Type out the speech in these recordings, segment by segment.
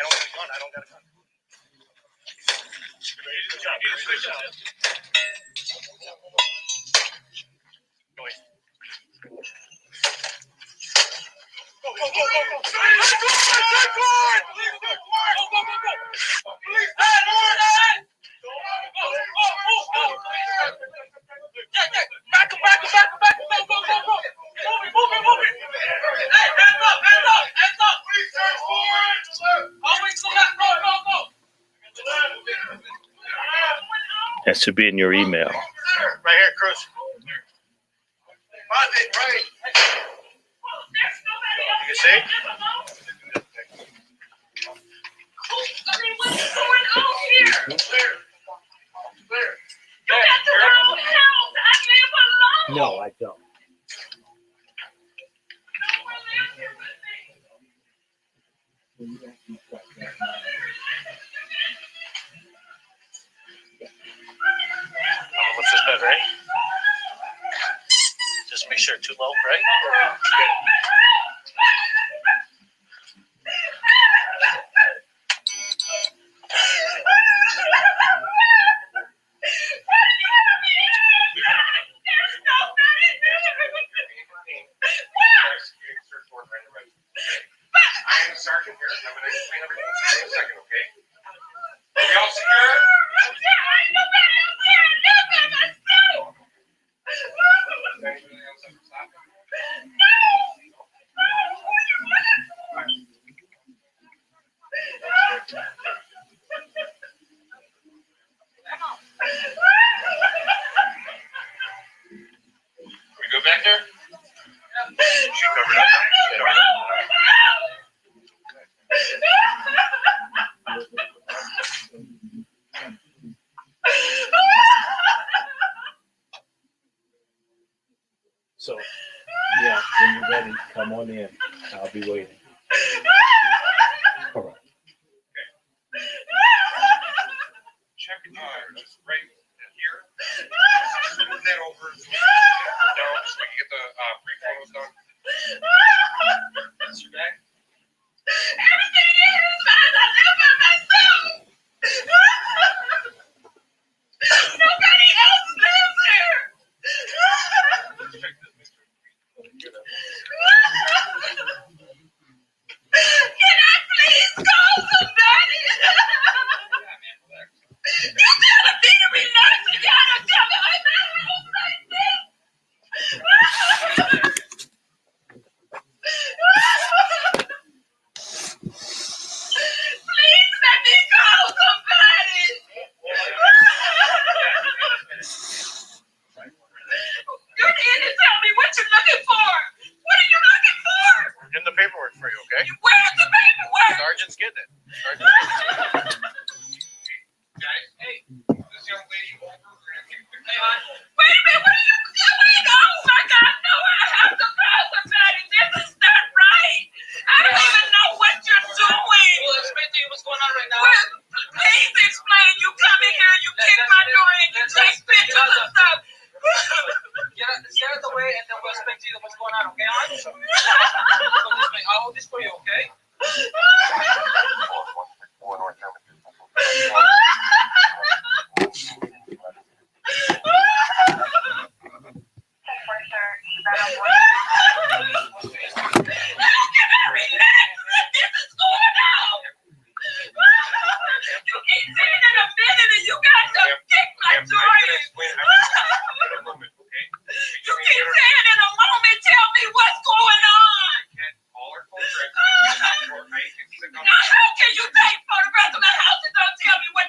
don't got a gun. I don't got a gun. Good job. Good job. Go ahead. Go, go, go, go, go. Police headquarters! Police headquarters! Go, go, go, go. Police headquarters! Back him, back him, back him, back him. Go, go, go, go. Move it, move it. Hey, hands up, hands up, hands up. Police headquarters! Always to the left, go, go, go. That should be in your email. Right here, Cruz. Right. You can see? I mean, what's going on here? Clear. Clear. You got your own house. I live alone. No, I don't. What's this bed, right? Just make sure too low, right? I am Sergeant here. I'm going to explain everything to you in a second, okay? Are we all secure? We go back there? She covered up. So, yeah, when you're ready, come on in. I'll be waiting. All right. Check right here. Move that over down so we can get the free photos done. That's your bag. Everything here is mine. I live by myself. Nobody else lives here. Check this, Mr. Can I please call somebody? You're telling me to relax and y'all don't tell me I'm at home like this. Please let me call somebody. You're here to tell me what you're looking for. What are you looking for? We're getting the paperwork for you, okay? Where's the paperwork? Sergeant's getting it. Guys, hey, this young lady over. We're gonna take a picture. Wait a minute, what are you doing? Oh my God, no, I have to call somebody. This is not right. I don't even know what you're doing. Well, explain to you what's going on right now. Well, please explain. You come in here, you kick my door in, you take pictures and stuff. Get out of the way, and then we'll explain to you what's going on, okay, hon? I'll hold this for you, okay? You keep saying in a minute and you got to kick my door in. You keep saying in a moment, tell me what's going on. Now how can you take photographs of my house and don't tell me what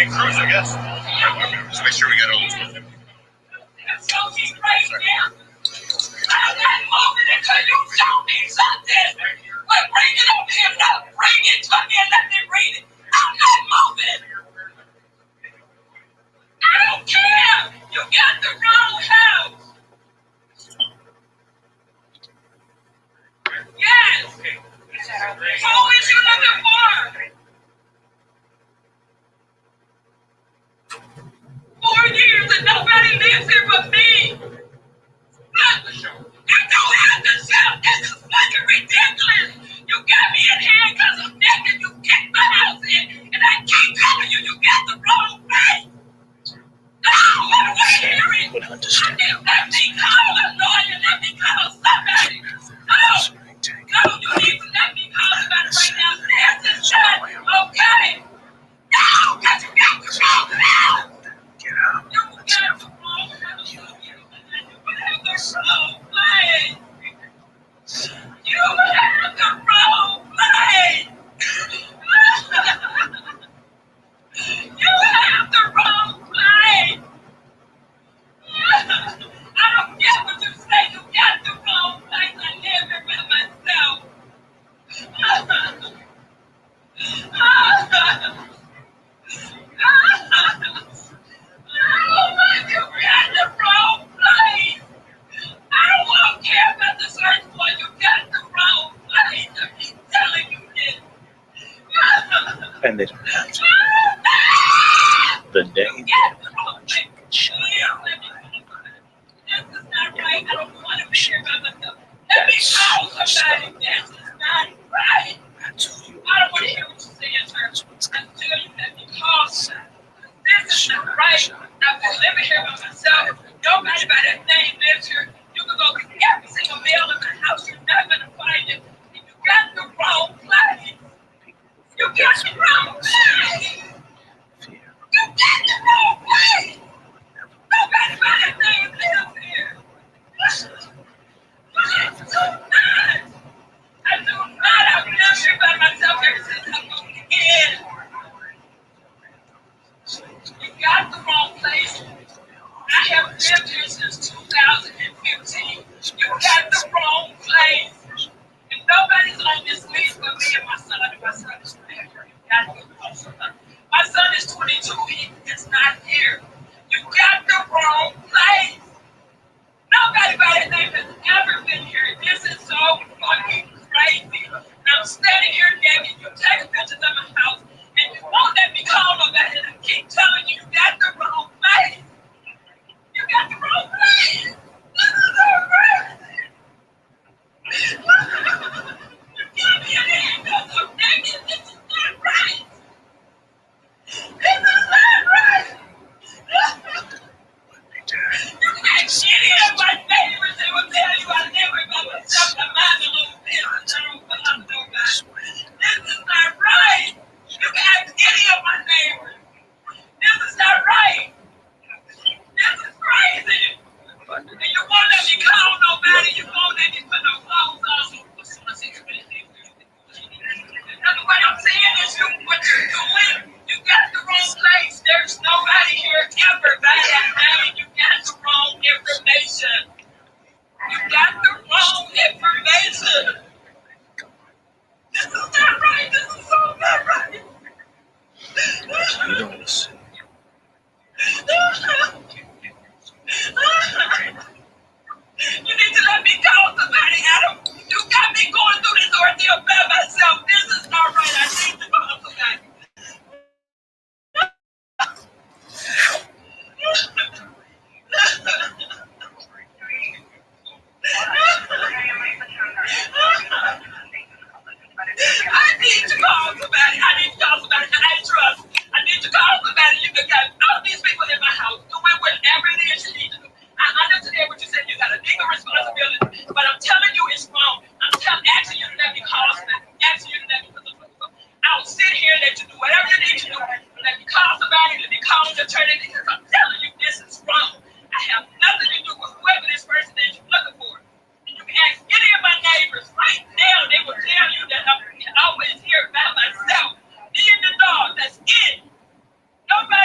Hey, cruise, I guess. Just make sure we got all this. So he's right there. I'm not moving until you show me something. But bring it over here now. Bring it to me and let me read it. I'm not moving. I don't care. You got the wrong house. Yes. Who is you looking for? 4 years and nobody lives here but me. You don't have to shout. This is fucking ridiculous. You got me in here because I'm naked. You kicked my house in. And I keep telling you, you got the wrong place. I don't want to hear it. Would I understand. need let me call a lawyer. Let me call somebody. No, you need to let me call somebody right now. This is not okay. No, because you got the wrong house. Get out. You got the wrong house. You have the wrong place. You have the wrong place. You have the wrong place. I don't care what you say. You got the wrong place. I live here by myself. You got the wrong place. I don't care about the search for you. Got the wrong place. I keep telling you this. And they don't have to. The day You got the wrong place. shut down. This is not right. I don't want to be here by myself. Let me call somebody. This is not right. That's who you I don't want to hear what you're saying, sir. Until you let me call somebody. This is not right. I've been living here by myself. Nobody by that name lives here. You can go get every single mail in my house. You're not going to find it. And you got the wrong place. You got the wrong place. fear. You got the wrong place. Nobody by that name lives here. It's too much. I do not. I've lived here by myself ever since I moved in. You got the wrong place. I have lived here since 2015. You got the wrong place. And nobody's on this lease but me and my son. And my son is there. You got the wrong place. My son is 22. He is not here. You got the wrong place. Nobody by that name has ever been here. This is so fucking crazy. I'm standing here naked. You take pictures of my house. And you won't let me call nobody. And I keep telling you, you got the wrong place. You got the wrong place. This is so crazy. You got me in here because I'm naked. This is not right. This is not right. You can't shit here my neighbors. They will tell you I live with by myself. I'm mind a little business. I don't belong to nobody. This is not right. You can ask any of my neighbors. This is not right. This is crazy. And you won't let me call nobody. You won't let me put no clothes on. And what I'm saying is what you're doing, you got the wrong place. There's nobody here ever by that name. You got the wrong information. You got the wrong information. This is not right. This is so not right. You don't listen. You need to let me call somebody, Adam. You got me going through this ordeal by myself. This is not right. I need to call somebody. I need to call somebody. I need to call somebody that I trust. I need to call somebody. You can get all these people in my house doing whatever it is you need to do. I understand what you said. You got a legal responsibility, but I'm telling you it's wrong. I'm asking you to let me call somebody. Asking you to let me put the I'll sit here and let you do whatever you need to do. Let me call somebody. Let me call an attorney because I'm telling you this is wrong. I have nothing to do with whoever this person is you're looking for. And you can ask any of my neighbors right now. They will tell you that I'm always here by myself. Me and the dog. That's it. Nobody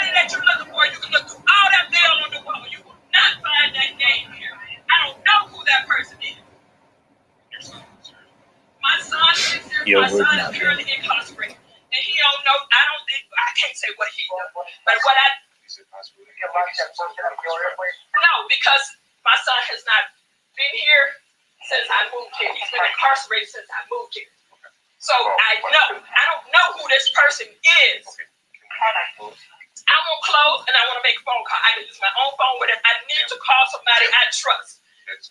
your my word son not is currently being. incarcerated, and he don't know. I can't say what he knows, but what I no, because my son has not been here since I moved here. He's been incarcerated since I moved here. So I don't know who this person is. I want clothes and I want to make a phone call. I can use my own phone with it. I need to call somebody I trust. That's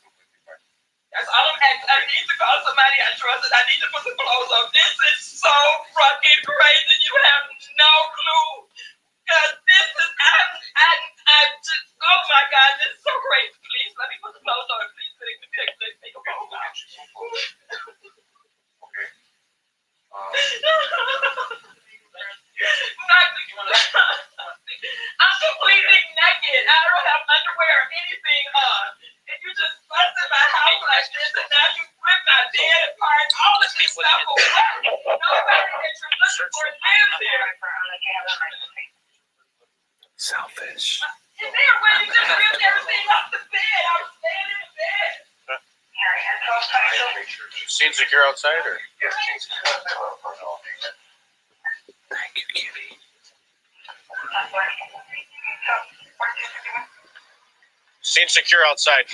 all I'm asking. I need to call somebody I trust and I need to put some clothes on. This is so fucking crazy. You have no clue. Cause this is I'm just oh my God, this is so crazy. Please let me put the clothes on. Please make a phone call. I'm completely naked. I don't have underwear or anything on. And you just busted my house like this, and now you ripped my bed apart. All of this stuff will work. Nobody that you're looking for lives here. Selfish. And they already just ripped everything off the bed. I was laying in the bed. Seen secure outside or? Thank you, Kitty. Seen secure outside.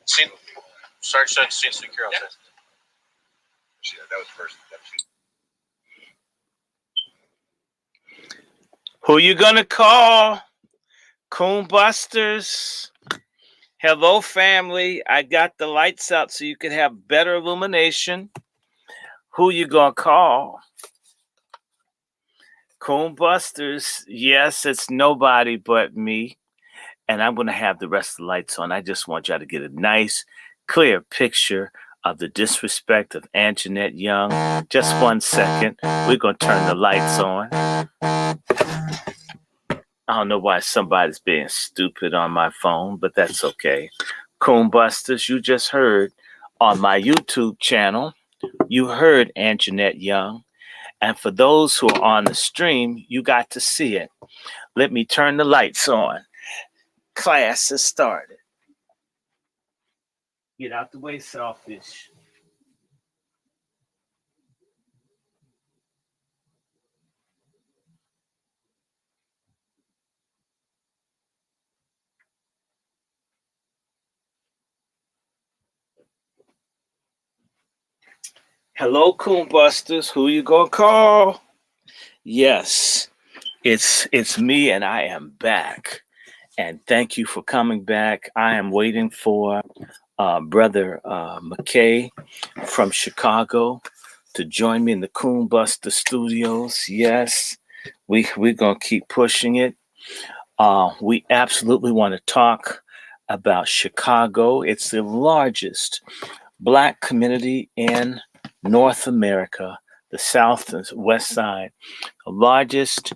Seen. Sarge said seen secure outside. That was first. Who you gonna call? COONBUSTERS. Hello, family. I got the lights out so you can have better illumination. Who you gonna call? COONBUSTERS. Yes, it's nobody but me. And I'm gonna have the rest of the lights on. I just want y'all to get a nice, clear picture of the disrespect of Anjanette Young. Just 1 second. We're gonna turn the lights on. I don't know why somebody's being stupid on my phone, but that's okay. COONBUSTERS, you just heard on my YouTube channel, you heard Anjanette Young. And for those who are on the stream, you got to see it. Let me turn the lights on. Class has started. Get out the way, selfish. Hello, COONBUSTERS. Who you gonna call? Yes, it's me, and I am back. And thank you for coming back. I am waiting for brother McKay from Chicago to join me in the COONBUSTER studios. Yes, we're gonna keep pushing it. We absolutely want to talk about Chicago. It's the largest Black community in North America, the South and West Side, the largest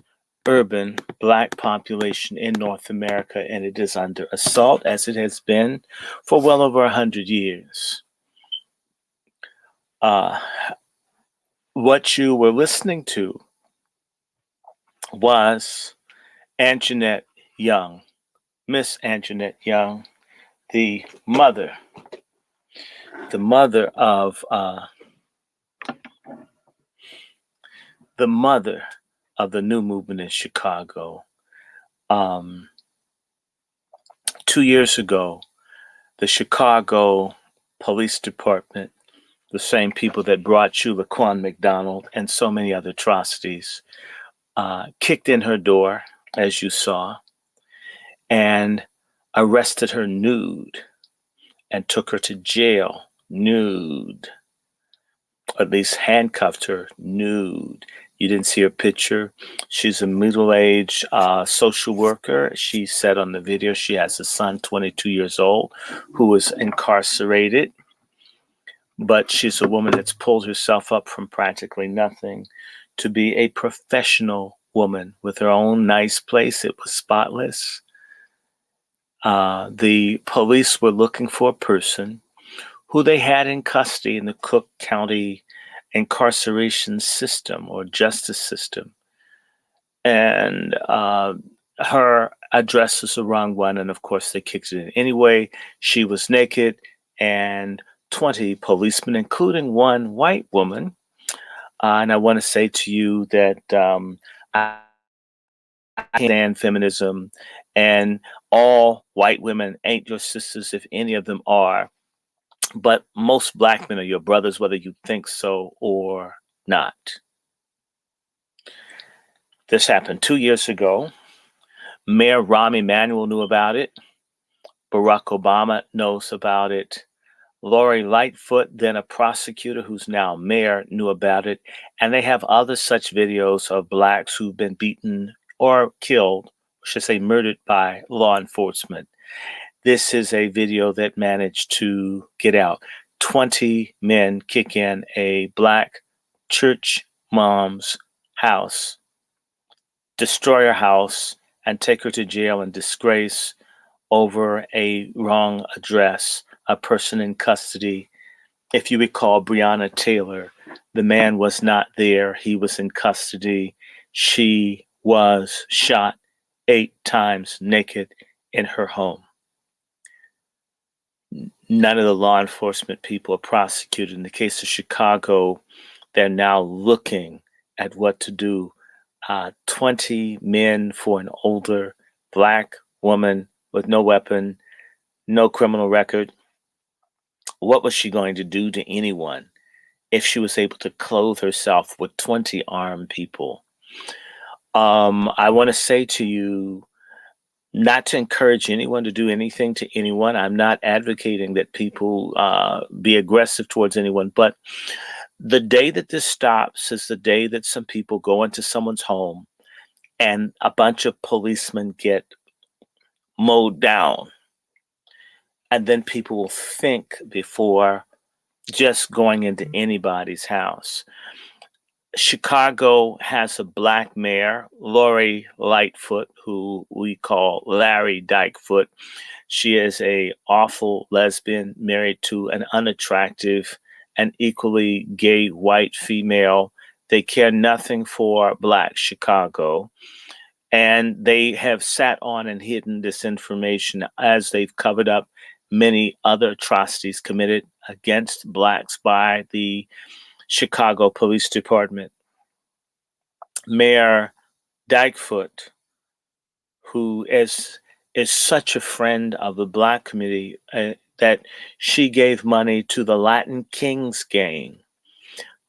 urban Black population in North America, and it is under assault as it has been for well over 100 years. What you were listening to was Anjanette Young, Miss Anjanette Young, the mother of the new movement in Chicago. 2 years ago, the Chicago Police Department, the same people that brought you Laquan McDonald and so many other atrocities, kicked in her door, as you saw, and arrested her nude and took her to jail nude, or at least handcuffed her nude. You didn't see her picture. She's a middle-aged social worker. She said on the video she has a son, 22 years old, who is incarcerated. But she's a woman that's pulled herself up from practically nothing to be a professional woman with her own nice place. It was spotless. The police were looking for a person who they had in custody in the Cook County incarceration system or justice system. And her address was the wrong one. And of course, they kicked it in anyway. She was naked and 20 policemen, including one white woman. And I want to say to you that I stand feminism, and all white women ain't your sisters if any of them are. But most black men are your brothers, whether you think so or not. This happened 2 years ago. Mayor Rahm Emanuel knew about it. Barack Obama knows about it. Lori Lightfoot, then a prosecutor who's now mayor, knew about it. And they have other such videos of blacks who've been beaten or killed, I should say murdered by law enforcement. This is a video that managed to get out. 20 men kick in a black church mom's house, destroy her house, and take her to jail in disgrace over a wrong address, a person in custody. If you recall Breonna Taylor, the man was not there. He was in custody. She was shot 8 times naked in her home. None of the law enforcement people are prosecuted. In the case of Chicago, they're now looking at what to do. 20 men for an older black woman with no weapon, no criminal record. What was she going to do to anyone if she was able to clothe herself with 20 armed people? I want to say to you, not to encourage anyone to do anything to anyone. I'm not advocating that people be aggressive towards anyone, but the day that this stops is the day that some people go into someone's home and a bunch of policemen get mowed down. And then people will think before just going into anybody's house. Chicago has a black mayor, Lori Lightfoot, who we call LARI DYKEFOOT. She is a awful lesbian married to an unattractive and equally gay white female. They care nothing for black Chicago. And they have sat on and hidden this information as they've covered up many other atrocities committed against blacks by the Chicago Police Department. Mayor DYKEFOOT, who is such a friend of the black community, that she gave money to the Latin Kings gang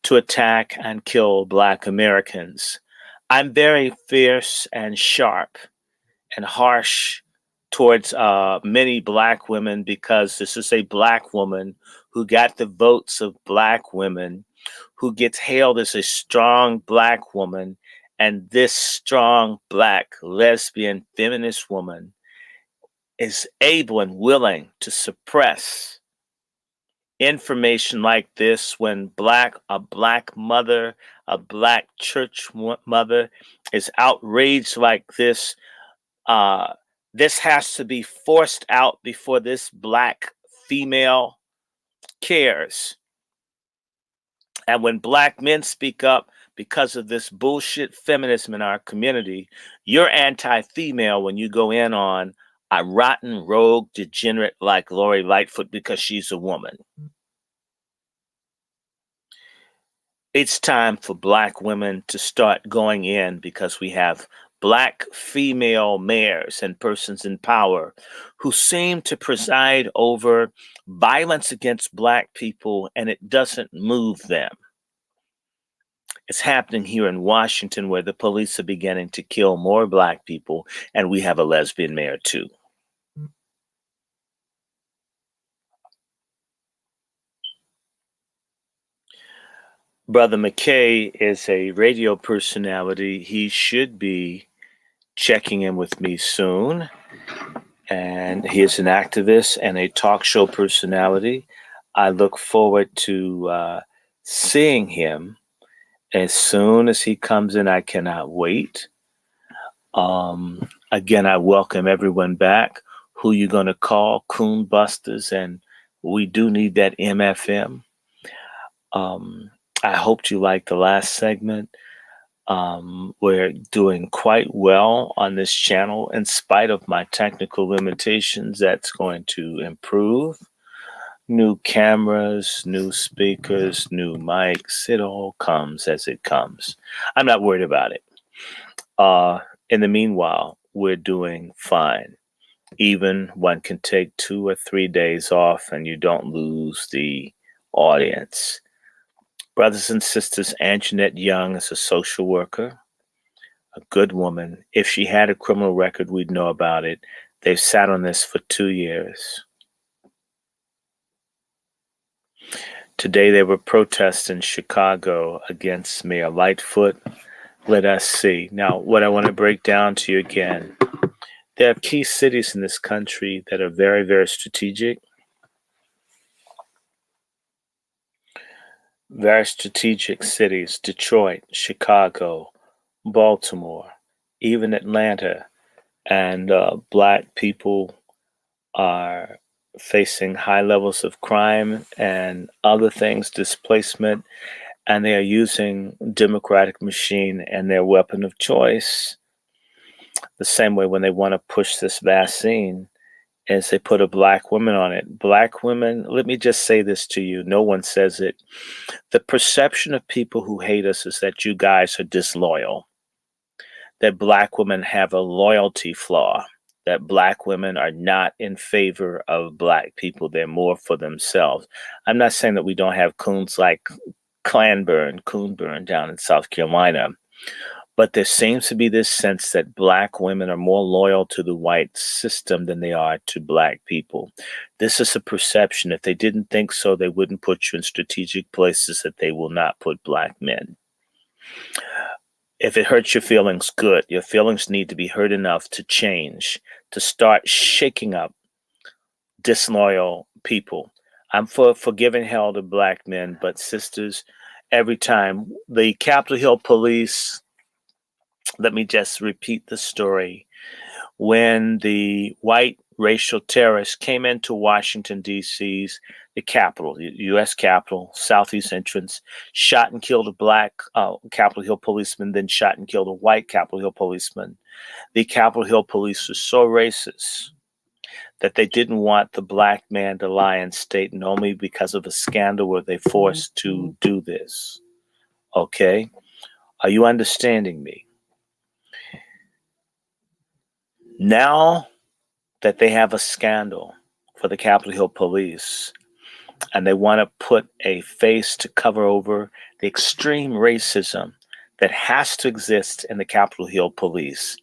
to attack and kill black Americans. I'm very fierce and sharp and harsh towards many black women because this is a black woman who got the votes of black women, who gets hailed as a strong black woman. And this strong black lesbian feminist woman is able and willing to suppress information like this when a black mother, a black church mother is outraged like this. This has to be forced out before this black female cares. And when black men speak up because of this bullshit feminism in our community, you're anti-female when you go in on a rotten, rogue, degenerate like Lori Lightfoot because she's a woman. It's time for black women to start going in because we have black female mayors and persons in power who seem to preside over violence against black people, and it doesn't move them. It's happening here in Washington where the police are beginning to kill more black people, and we have a lesbian mayor too. Brother McKay is a radio personality. He should be checking in with me soon. And he is an activist and a talk show personality. I look forward to seeing him as soon as he comes in. I cannot wait. Again, I welcome everyone back. Who you going to call? COONBUSTERS. And we do need that MFM. I hoped you liked the last segment. We're doing quite well on this channel in spite of my technical limitations. That's going to improve. New cameras, new speakers, new mics. It all comes as it comes. I'm not worried about it. In the meanwhile, we're doing fine. Even one can take 2 or 3 days off and you don't lose the audience. Brothers and sisters, Anjanette Young is a social worker, a good woman. If she had a criminal record, we'd know about it. They've sat on this for 2 years. Today they were protesting in Chicago against Mayor Lightfoot. Let us see. Now, what I want to break down to you again, there are key cities in this country that are very, very strategic. Very strategic cities: Detroit, Chicago, Baltimore, even Atlanta. And Black people are facing high levels of crime and other things, displacement, and they are using Democratic machine and their weapon of choice. The same way when they want to push this vaccine is they put a Black woman on it. Black women, let me just say this to you. No one says it. The perception of people who hate us is that you guys are disloyal, that Black women have a loyalty flaw, that Black women are not in favor of Black people. They're more for themselves. I'm not saying that we don't have coons like Coonburn down in South Carolina, but there seems to be this sense that Black women are more loyal to the white system than they are to Black people. This is a perception. If they didn't think so, they wouldn't put you in strategic places that they will not put Black men. If it hurts your feelings, good. Your feelings need to be hurt enough to change, to start shaking up disloyal people. I'm for giving hell to Black men, but sisters, every time the Capitol Hill police, let me just repeat the story. When the white racial terrorists came into Washington, D.C.'s, the Capitol, the U.S. Capitol, Southeast entrance, shot and killed a Black Capitol Hill policeman, then shot and killed a white Capitol Hill policeman. The Capitol Hill police were so racist that they didn't want the Black man to lie in state, and only because of a scandal were they forced to do this. Okay? Are you understanding me? Now that they have a scandal for the Capitol Hill police, and they want to put a face to cover over the extreme racism that has to exist in the Capitol Hill police.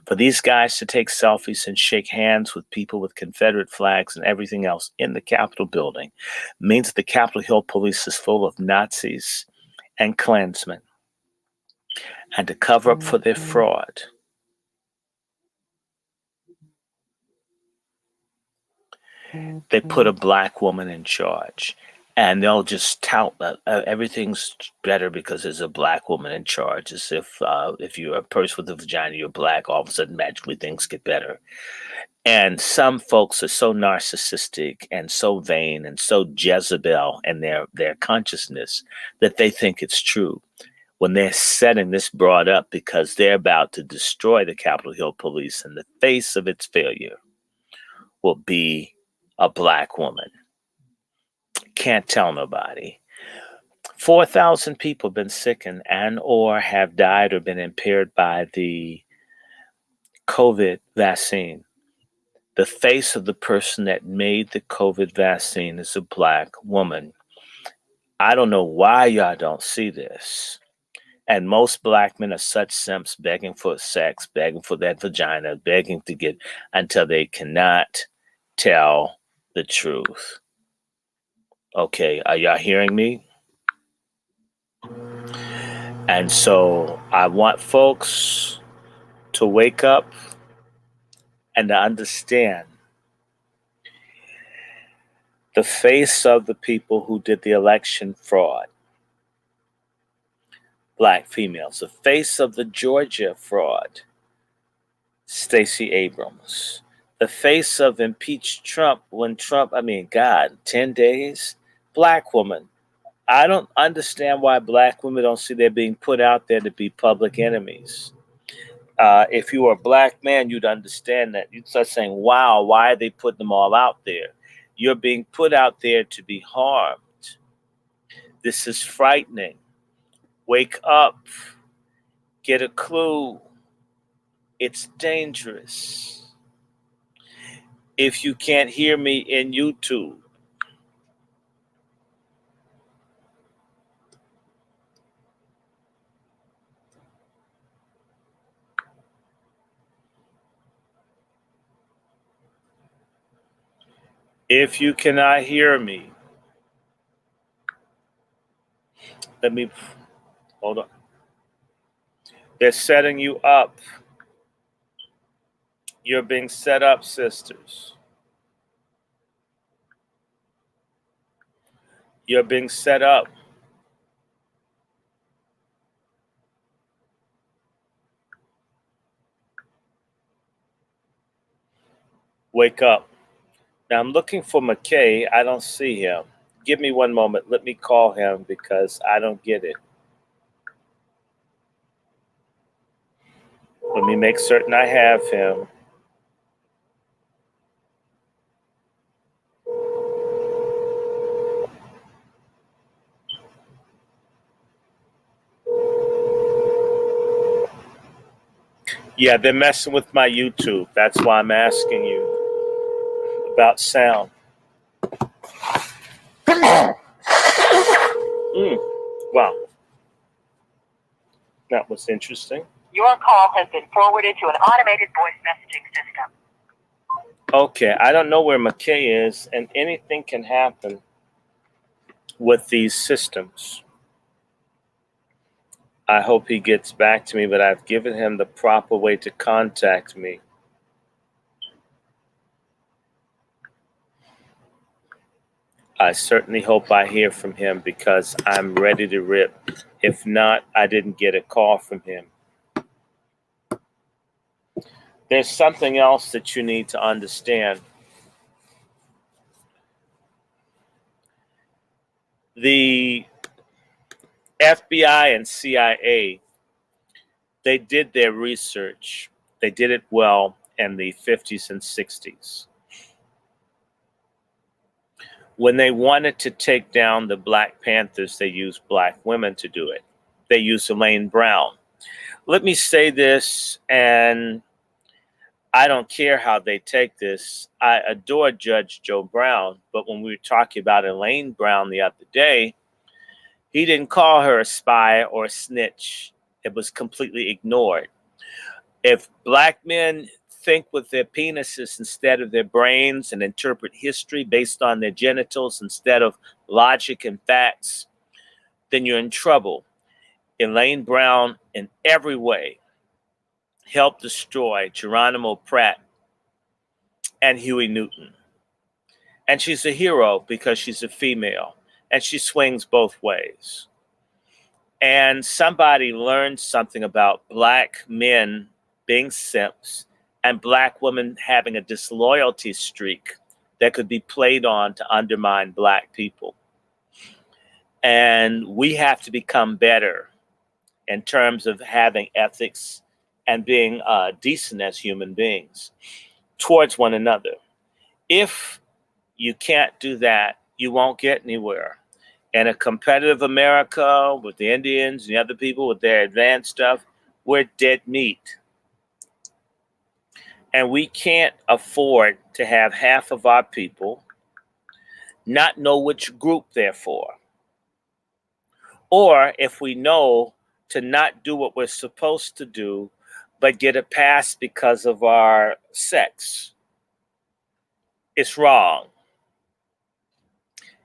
For these guys to take selfies and shake hands with people with Confederate flags and everything else in the Capitol building means the Capitol Hill police is full of Nazis and Klansmen. And to cover up for their fraud, they put a Black woman in charge. And they'll just tout that everything's better because there's a Black woman in charge, as if you're a person with a vagina, you're Black, all of a sudden magically things get better. And some folks are so narcissistic and so vain and so Jezebel in their consciousness that they think it's true when they're setting this broad up because they're about to destroy the Capitol Hill police, and the face of its failure will be a Black woman. Can't tell nobody. 4,000 people have been sickened and or have died or been impaired by the COVID vaccine. The face of the person that made the COVID vaccine is a Black woman. I don't know why y'all don't see this. And most Black men are such simps, begging for sex, begging for that vagina, begging to get until they cannot tell the truth. Okay, are y'all hearing me? And so I want folks to wake up and to understand the face of the people who did the election fraud. Black females. The face of the Georgia fraud. Stacey Abrams. The face of impeached Trump when 10 days. Black woman. I don't understand why Black women don't see they're being put out there to be public enemies. If you were a Black man, you'd understand that. You'd start saying, wow, why are they putting them all out there? You're being put out there to be harmed. This is frightening. Wake up. Get a clue. It's dangerous. If you can't hear me in YouTube, if you cannot hear me, let me hold on. They're setting you up. You're being set up, sisters. You're being set up. Wake up. Now I'm looking for McKay. I don't see him. Give me one moment. Let me call him because I don't get it. Let me make certain I have him. Yeah, they're messing with my YouTube. That's why I'm asking you about sound. Wow. That was interesting. Your call has been forwarded to an automated voice messaging system. Okay, I don't know where McKay is, and anything can happen with these systems. I hope he gets back to me, but I've given him the proper way to contact me. I certainly hope I hear from him because I'm ready to rip. If not, I didn't get a call from him. There's something else that you need to understand. The FBI and CIA, they did their research. They did it well in the 50s and 60s. When they wanted to take down the Black Panthers, they used black women to do it. They used Elaine Brown. Let me say this, and I don't care how they take this. I adore Judge Joe Brown, but when we were talking about Elaine Brown the other day, he didn't call her a spy or a snitch. It was completely ignored. If black men think with their penises instead of their brains and interpret history based on their genitals instead of logic and facts, then you're in trouble. Elaine Brown, in every way, helped destroy Geronimo Pratt and Huey Newton. And she's a hero because she's a female and she swings both ways. And somebody learned something about black men being simps and black women having a disloyalty streak that could be played on to undermine black people. And we have to become better in terms of having ethics and being decent as human beings towards one another. If you can't do that, you won't get anywhere. In a competitive America with the Indians and the other people with their advanced stuff, we're dead meat. And we can't afford to have half of our people not know which group they're for. Or if we know, to not do what we're supposed to do, but get a pass because of our sex. It's wrong.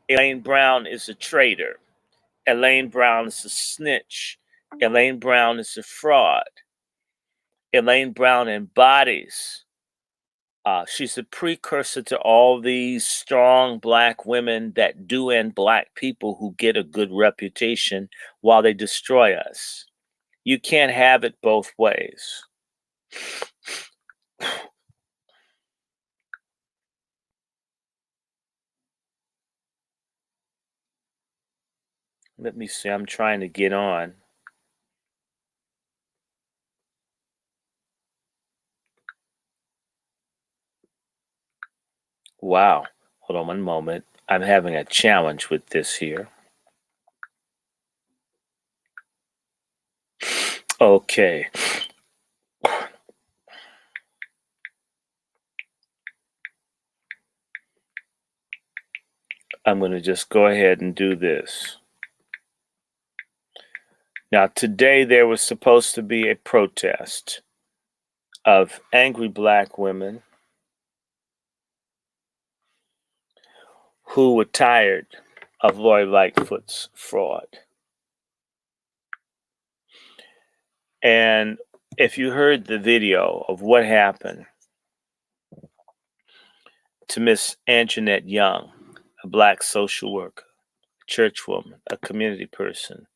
Elaine Brown is a traitor. Elaine Brown is a snitch. Elaine Brown is a fraud. Elaine Brown embodies. She's a precursor to all these strong black women that do end black people who get a good reputation while they destroy us. You can't have it both ways. Let me see. I'm trying to get on. Wow. Hold on one moment. I'm having a challenge with this here. Okay. I'm going to just go ahead and do this. Now, today there was supposed to be a protest of angry black women who were tired of Lori Lightfoot's fraud. And if you heard the video of what happened to Miss Anjanette Young, a black social worker, churchwoman, a community person,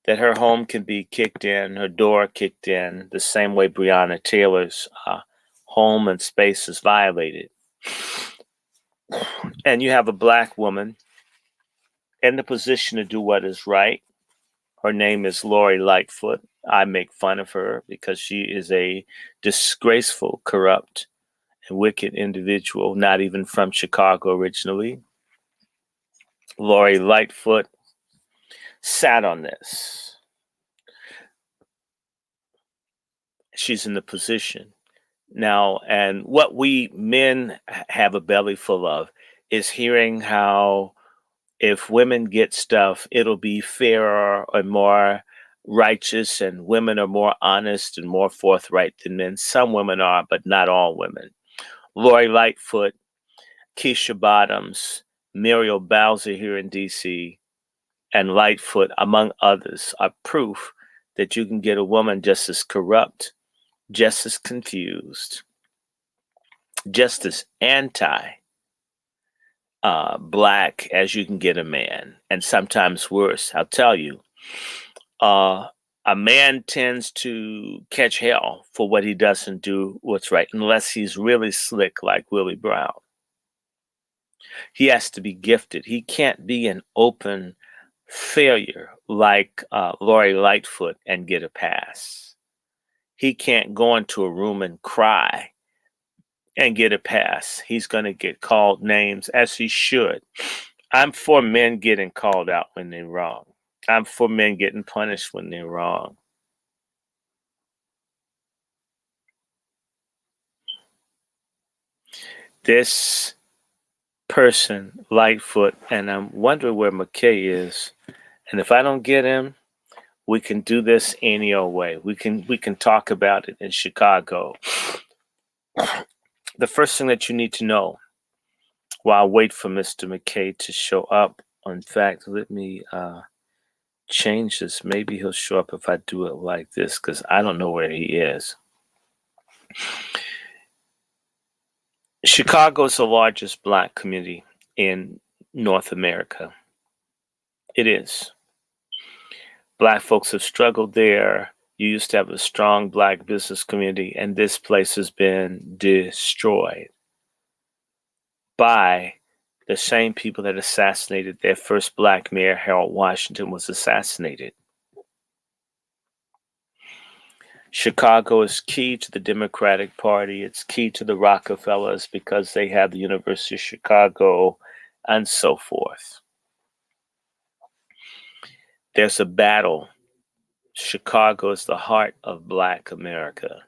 that her home can be kicked in, her door kicked in, the same way Breonna Taylor's home and space is violated. And you have a black woman in the position to do what is right. Her name is Lori Lightfoot. I make fun of her because she is a disgraceful, corrupt, and wicked individual, not even from Chicago originally. Lori Lightfoot sat on this. She's in the position now, and what we men have a belly full of is hearing how if women get stuff, it'll be fairer and more righteous, and women are more honest and more forthright than men. Some women are, but not all women. Lori Lightfoot, Keisha Bottoms, Muriel Bowser here in D.C., and Lightfoot, among others, are proof that you can get a woman just as corrupt, just as confused, just as anti-black as you can get a man, and sometimes worse. I'll tell you, a man tends to catch hell for what he doesn't do what's right, unless he's really slick like Willie Brown. He has to be gifted. He can't be an open failure like Lori Lightfoot and get a pass. He can't go into a room and cry and get a pass. He's going to get called names, as he should. I'm for men getting called out when they're wrong. I'm for men getting punished when they're wrong. This person, Lightfoot, and I'm wondering where McKay is. And if I don't get him, we can do this any old way. We can talk about it in Chicago. The first thing that you need to know while I wait for Mr. McKay to show up, in fact, let me change this. Maybe he'll show up if I do it like this, because I don't know where he is. Chicago is the largest black community in North America. It is. Black folks have struggled there. You used to have a strong black business community, and this place has been destroyed by the same people that assassinated their first black mayor. Harold Washington was assassinated. Chicago is key to the Democratic Party. It's key to the Rockefellers because they have the University of Chicago and so forth. There's a battle. Chicago is the heart of Black America.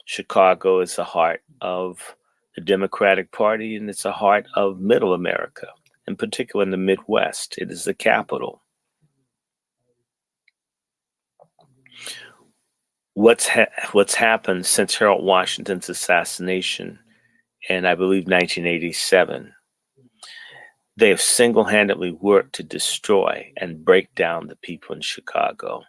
Chicago is the heart of the Democratic Party, and it's the heart of Middle America, in particular in the Midwest. It is the capital. What's happened since Harold Washington's assassination in, I believe, 1987, they have single-handedly worked to destroy and break down the people in Chicago,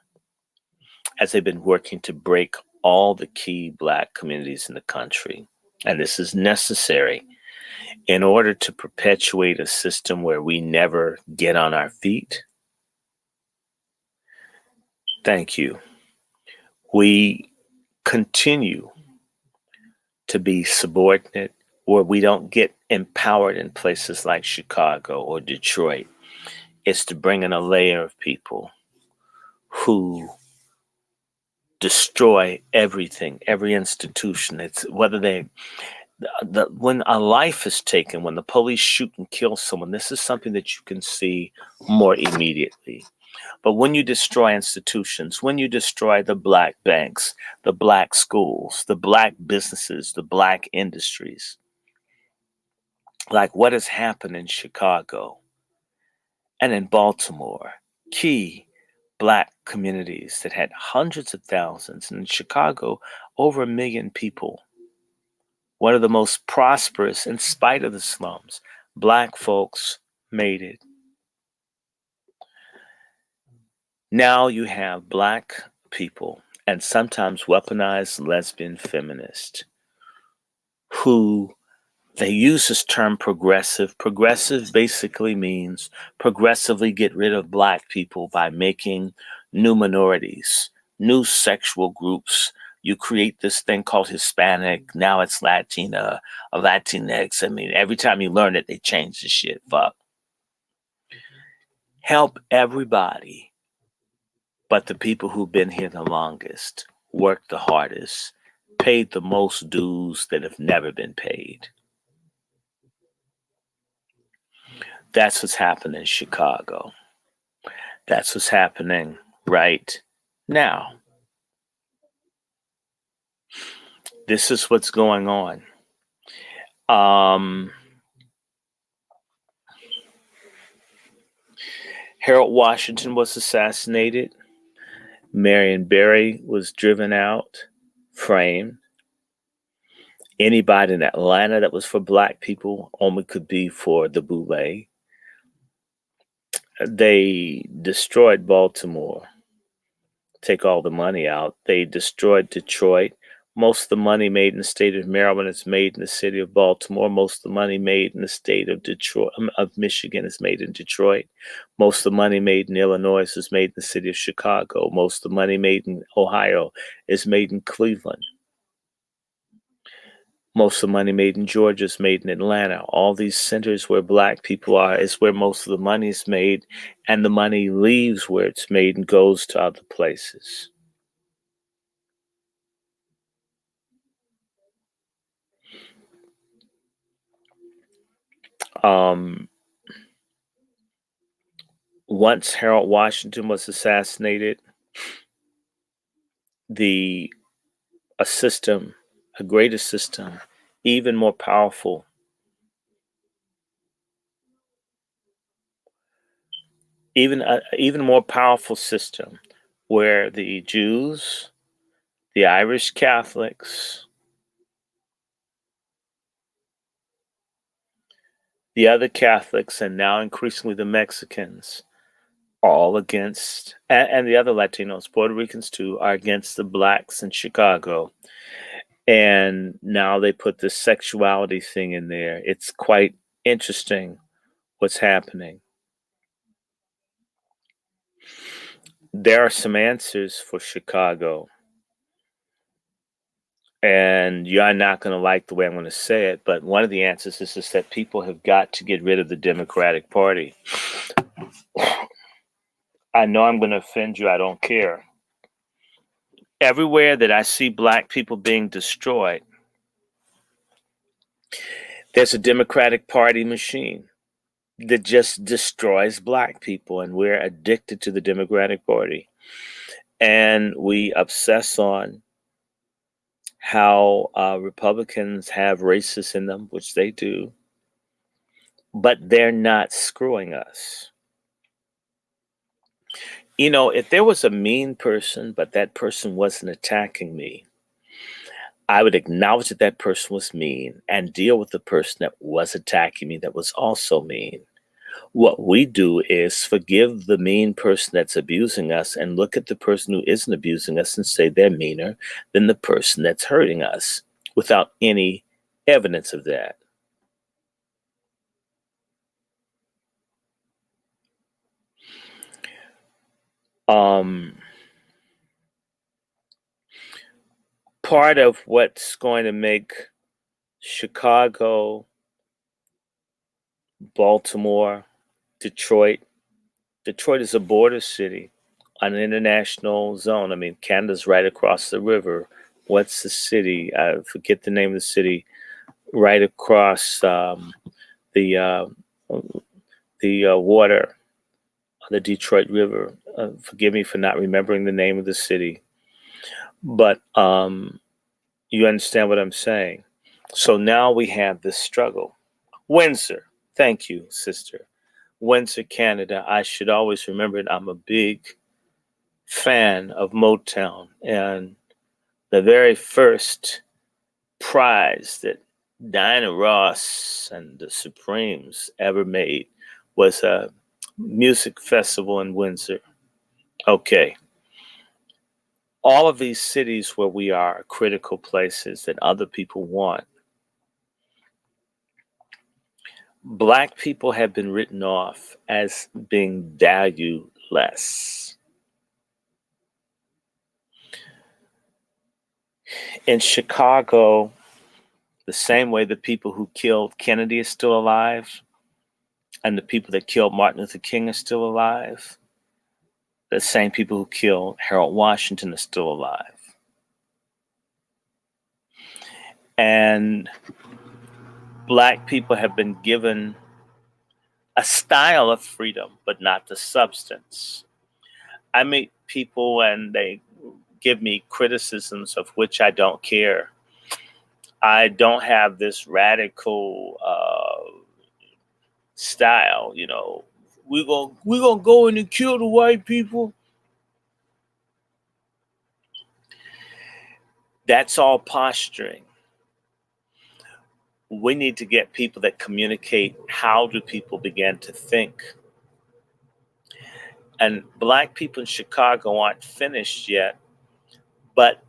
as they've been working to break all the key black communities in the country. And this is necessary in order to perpetuate a system where we never get on our feet. Thank you. We continue to be subordinate, where we don't get empowered in places like Chicago or Detroit. It's to bring in a layer of people who destroy everything, every institution. It's whether they When a life is taken, when the police shoot and kill someone, this is something that you can see more immediately. But when you destroy institutions, when you destroy the black banks, the black schools, the black businesses, the black industries, like what has happened in Chicago and in Baltimore, key black communities that had hundreds of thousands, and in Chicago, over 1 million people, one of the most prosperous in spite of the slums, black folks made it. Now you have black people and sometimes weaponized lesbian feminists who they use this term progressive. Progressive basically means progressively get rid of black people by making new minorities, new sexual groups. You create this thing called Hispanic. Now it's Latina or Latinx. I mean, every time you learn it, they change the shit. Fuck. Help everybody but the people who've been here the longest, worked the hardest, paid the most dues that have never been paid. That's what's happening in Chicago. That's what's happening right now. This is what's going on. Harold Washington was assassinated. Marion Barry was driven out, framed. Anybody in Atlanta that was for black people only could be for the boule. They destroyed Baltimore, take all the money out. They destroyed Detroit. Most of the money made in the state of Maryland is made in the city of Baltimore. Most of the money made in the state of Detroit, of Michigan, is made in Detroit. Most of the money made in Illinois is made in the city of Chicago. Most of the money made in Ohio is made in Cleveland. Most of the money made in Georgia is made in Atlanta. All these centers where black people are is where most of the money is made, and the money leaves where it's made and goes to other places. Once Harold Washington was assassinated, a greater system, even more powerful, even more powerful system, where the Jews, the Irish Catholics, the other Catholics, and now increasingly the Mexicans, all against, and the other Latinos, Puerto Ricans too, are against the blacks in Chicago. And now they put this sexuality thing in there. It's quite interesting what's happening. There are some answers for Chicago. And you're not going to like the way I'm going to say it, but one of the answers is that people have got to get rid of the Democratic Party. I know I'm going to offend you. I don't care. Everywhere that I see black people being destroyed, there's a Democratic Party machine that just destroys black people, and we're addicted to the Democratic Party. And we obsess on how Republicans have racists in them, which they do, but they're not screwing us. You know, if there was a mean person, but that person wasn't attacking me, I would acknowledge that that person was mean and deal with the person that was attacking me that was also mean. What we do is forgive the mean person that's abusing us and look at the person who isn't abusing us and say they're meaner than the person that's hurting us without any evidence of that. Part of what's going to make Chicago, Baltimore, Detroit is a border city on an international zone. I mean, Canada's right across the river. What's the city? I forget the name of the city right across the water, the Detroit River. Forgive me for not remembering the name of the city, but you understand what I'm saying. So now we have this struggle. Windsor, thank you, sister. Windsor, Canada. I should always remember it. I'm a big fan of Motown, and the very first prize that Diana Ross and the Supremes ever made was a music festival in Windsor. Okay. All of these cities where we are critical places that other people want. Black people have been written off as being valueless. In Chicago, the same way the people who killed Kennedy are still alive, and the people that killed Martin Luther King are still alive, the same people who killed Harold Washington are still alive. And Black people have been given a style of freedom, but not the substance. I meet people and they give me criticisms of which I don't care. I don't have this radical style, you know. We're gonna go in and kill the white people. That's all posturing. We need to get people that communicate how do people begin to think. And Black people in Chicago aren't finished yet, but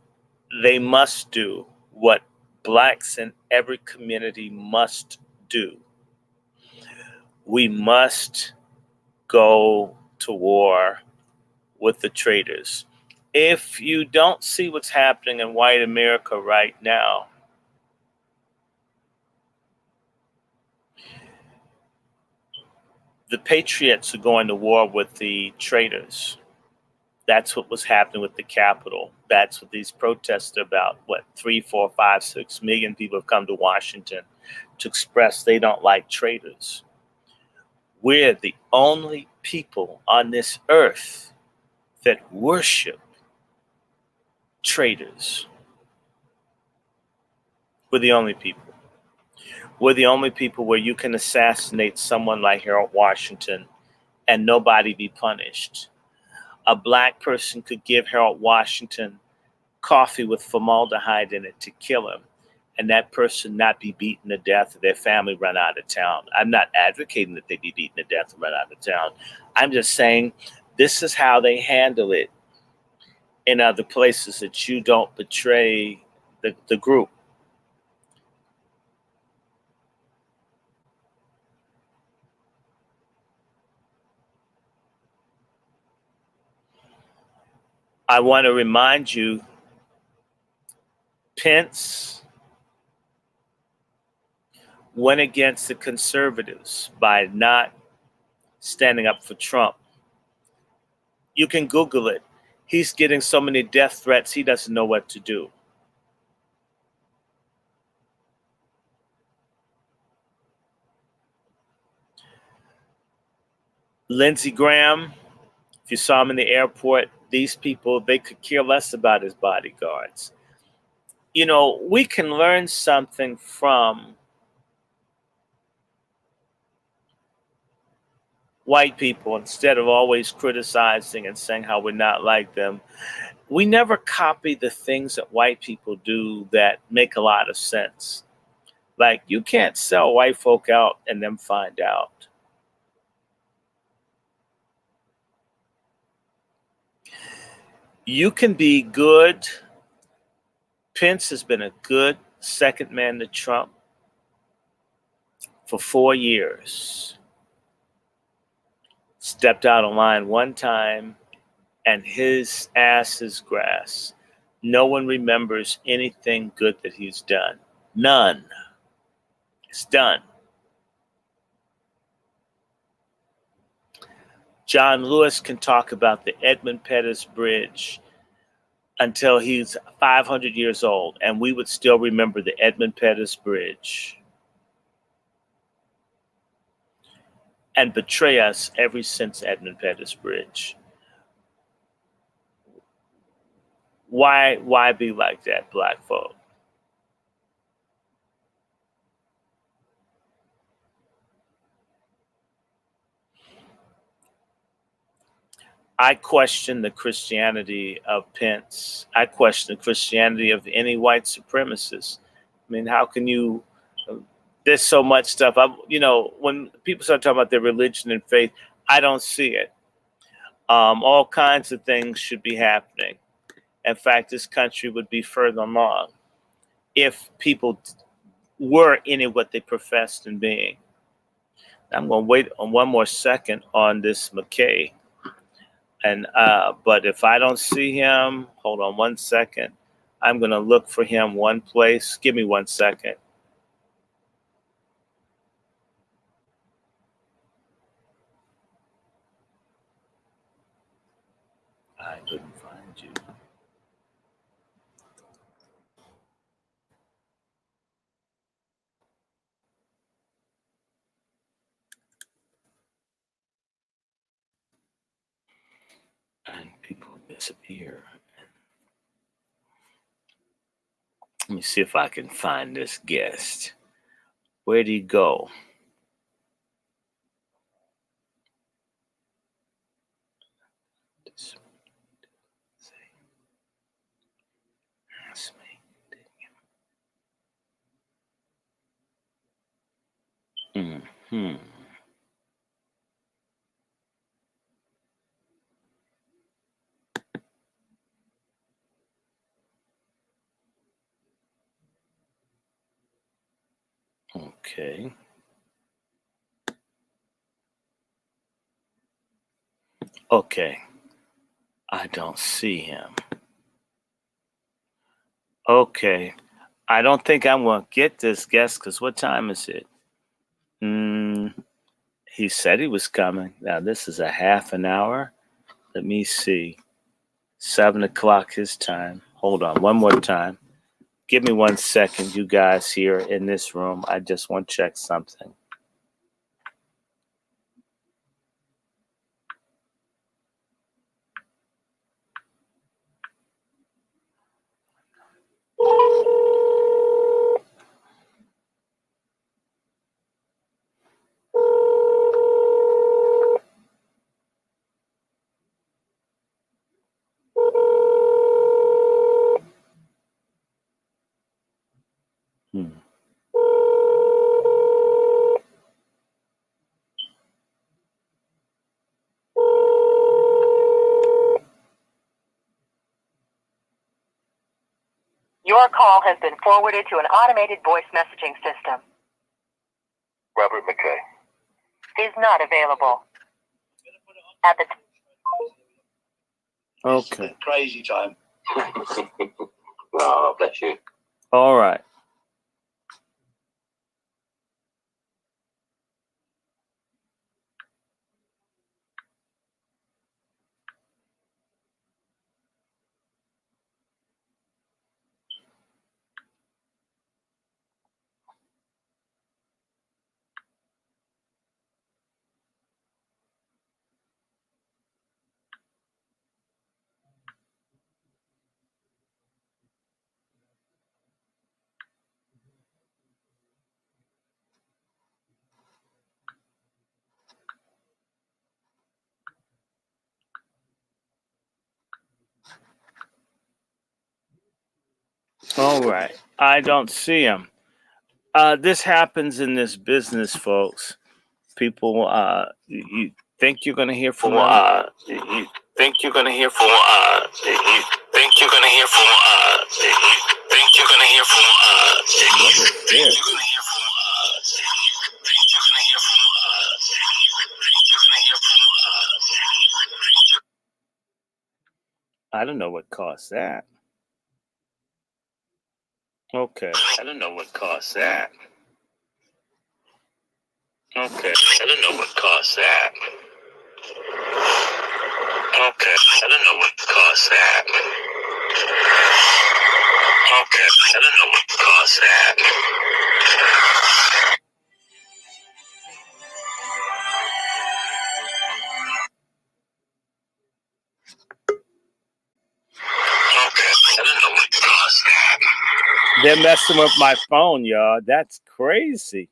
they must do what Blacks in every community must do. We must go to war with the traitors. If you don't see what's happening in white America right now, the patriots are going to war with the traitors. That's what was happening with the Capitol. That's what these protests are about. What, 3, 4, 5, 6 million people have come to Washington to express they don't like traitors. We're the only people on this earth that worship traitors. We're the only people. We're the only people where you can assassinate someone like Harold Washington and nobody be punished. A Black person could give Harold Washington coffee with formaldehyde in it to kill him, and that person not be beaten to death or their family run out of town. I'm not advocating that they be beaten to death and run out of town. I'm just saying this is how they handle it in other places, that you don't betray the group. I want to remind you, Pence went against the conservatives by not standing up for Trump. You can Google it. He's getting so many death threats, he doesn't know what to do. Lindsey Graham, if you saw him in the airport, these people, they could care less about his bodyguards. You know, we can learn something from white people instead of always criticizing and saying how we're not like them. We never copy the things that white people do that make a lot of sense. Like, you can't sell white folk out and then find out. You can be good. Pence has been a good second man to Trump for 4 years. Stepped out of line one time and his ass is grass. No one remembers anything good that he's done. None. It's done. John Lewis can talk about the Edmund Pettus Bridge until he's 500 years old, and we would still remember the Edmund Pettus Bridge and betray us ever since Edmund Pettus Bridge. Why be like that, black folk? I question the Christianity of Pence. I question the Christianity of any white supremacist. I mean, how can you? There's so much stuff. When people start talking about their religion and faith, I don't see it. All kinds of things should be happening. In fact, this country would be further along if people were in it what they professed in being. I'm going to wait on one more second on this McKay. But if I don't see him, hold on one second. I'm going to look for him one place. Give me 1 second. I couldn't find you. And people disappear. Let me see if I can find this guest. Where'd he go? Hmm. Okay. Okay. I don't see him. Okay. I don't think I'm going to get this guest because what time is it? He said he was coming. Now, this is a half an hour. Let me see. 7 o'clock his time. Hold on one more time. Give me 1 second, you guys here in this room. I just want to check something. Your call has been forwarded to an automated voice messaging system. Robert McKay. Is not available. At the Okay. Crazy time. Oh, bless you. All right. All right. I don't see him. This happens in this business, folks. People, you think you're going to hear from you think you're going to hear from you think you're going to hear from you think you're going to hear from you think you're going to hear from you think you're going to hear from I don't know what caused that. Okay. I don't know what caused that. Okay. I don't know what caused that. Okay. I don't know what caused that. Okay, I don't know what caused that. Okay, I don't know what caused that. They're messing with my phone, y'all. That's crazy.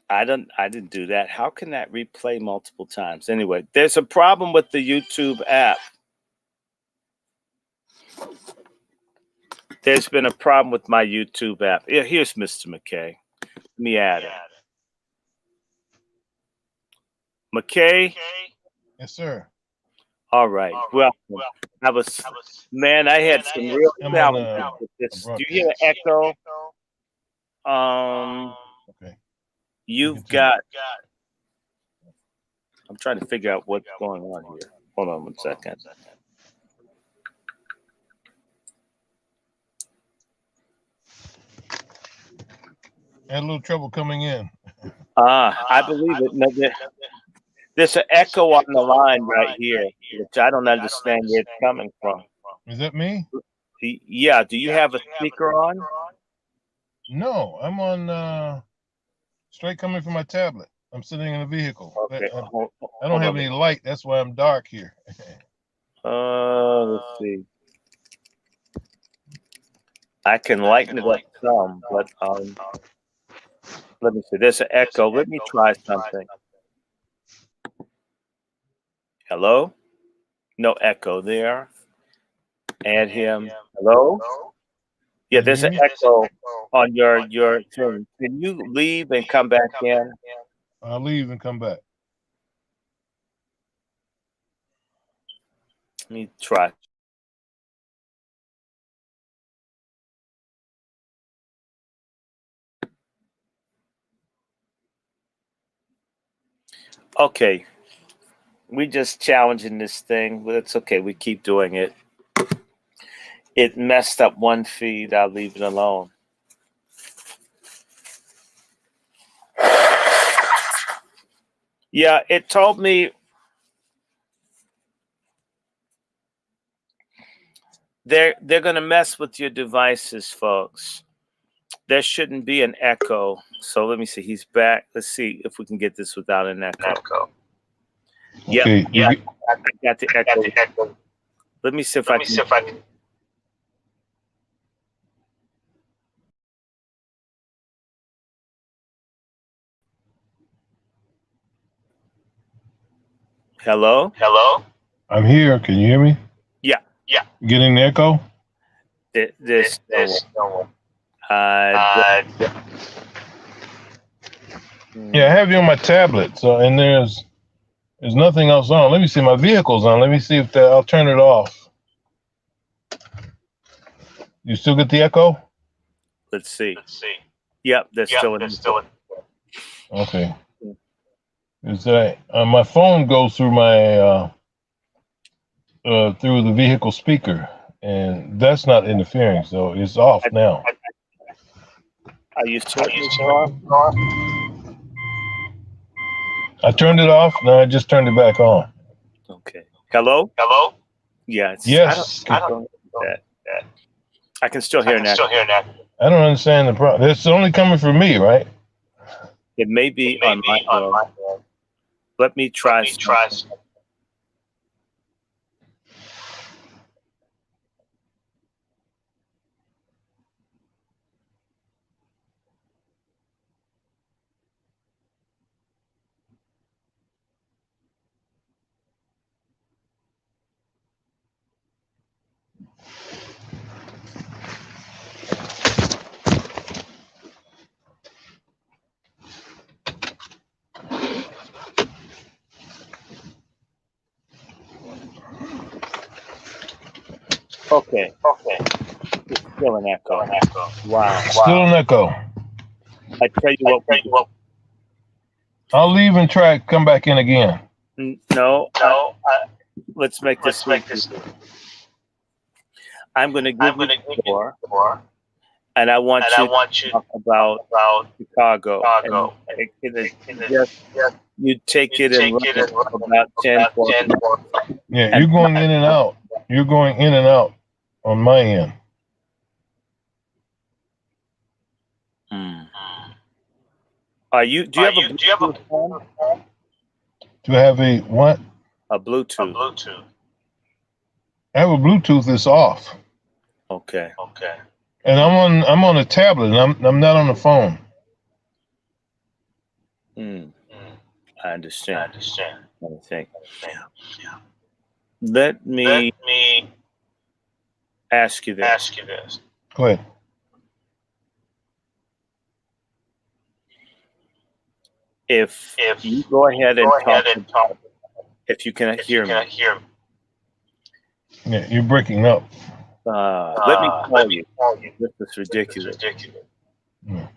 I didn't do that. How can that replay multiple times? Anyway, there's a problem with the YouTube app. There's been a problem with my YouTube app. Yeah, here's Mr. McKay. Let me add it. McKay? Yes, sir. All right. Welcome. I had some real challenges with this. Do you hear the echo? Okay. You've got. I'm trying to figure out what's going on here. Hold on 1 second. Had a little trouble coming in. I believe it. No, there's an echo on the line right here, which I don't understand where it's coming from. Is that me? Yeah. Do you have a speaker on? No, I'm on straight coming from my tablet. I'm sitting in a vehicle. Okay. I don't have any light. That's why I'm dark here. Let's see. I can lighten it up some, but let me see. There's an echo. Let me try something. Hello? No echo there. Add him. Hello? Yeah, there's an echo on your thing. Can you leave and come back in? I'll leave and come back. Let me try. Okay. We just challenging this thing, but it's okay. We keep doing it. It messed up one feed. I'll leave it alone. Yeah, it told me they're going to mess with your devices, folks. There shouldn't be an echo. So let me see. He's back. Let's see if we can get this without an echo. Okay. Yeah, I got the echo. Let me see if I can. Hello? I'm here. Can you hear me? Yeah. Getting the echo? There's no one. Yeah, I have you on my tablet. So, and there's nothing else on. Let me see. My vehicle's on. Let me see if I'll turn it off. You still get the echo? Let's see. Yep, there's still in. Okay. Is that my phone goes through my through the vehicle speaker, and that's not interfering, so it's off now. Are you turning it off? I turned it off. Now I just turned it back on. Okay. Hello? Yeah. Yes. I don't that. I can still hear now. I don't understand the problem. It's only coming from me, right? It may be on my phone. Let me try. Okay. It's still an echo. Wow. Still an echo. I tell you what. I'll leave and try to come back in again. No. Let's make this. I'm going to give you the floor, and I want you to talk about Chicago. You take it and run it for about 10, 12 minutes. Yeah, you're going in and out. You're going in and out on my end. Do you have a Bluetooth on? Do you have a what? A Bluetooth. I have a Bluetooth that's off. Okay. And I'm on a tablet and I'm not on the phone. I understand. Let me think. Let me ask you this. Go ahead. If you go ahead and talk, if you cannot hear me, Yeah, you're breaking up. let me call you. This is ridiculous. Yeah.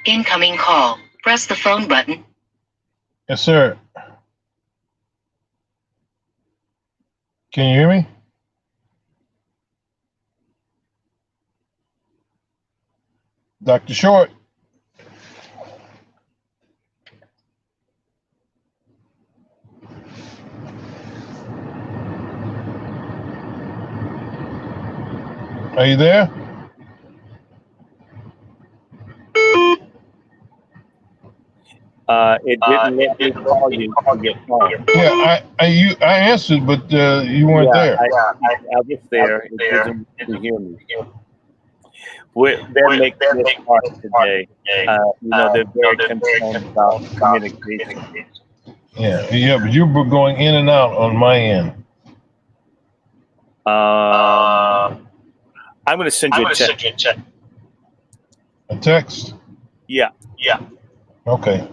Incoming call. Press the phone button. Yes, sir. Can you hear me? Dr. Short. Are you there? It didn't let me call you on your phone. Yeah, I answered, but you weren't there. I was there. It didn't let me hear me. They're making this hard today. They're very concerned about communication. Yeah, but you were going in and out on my end. I'm going to send you a text. A text? Yeah. Okay.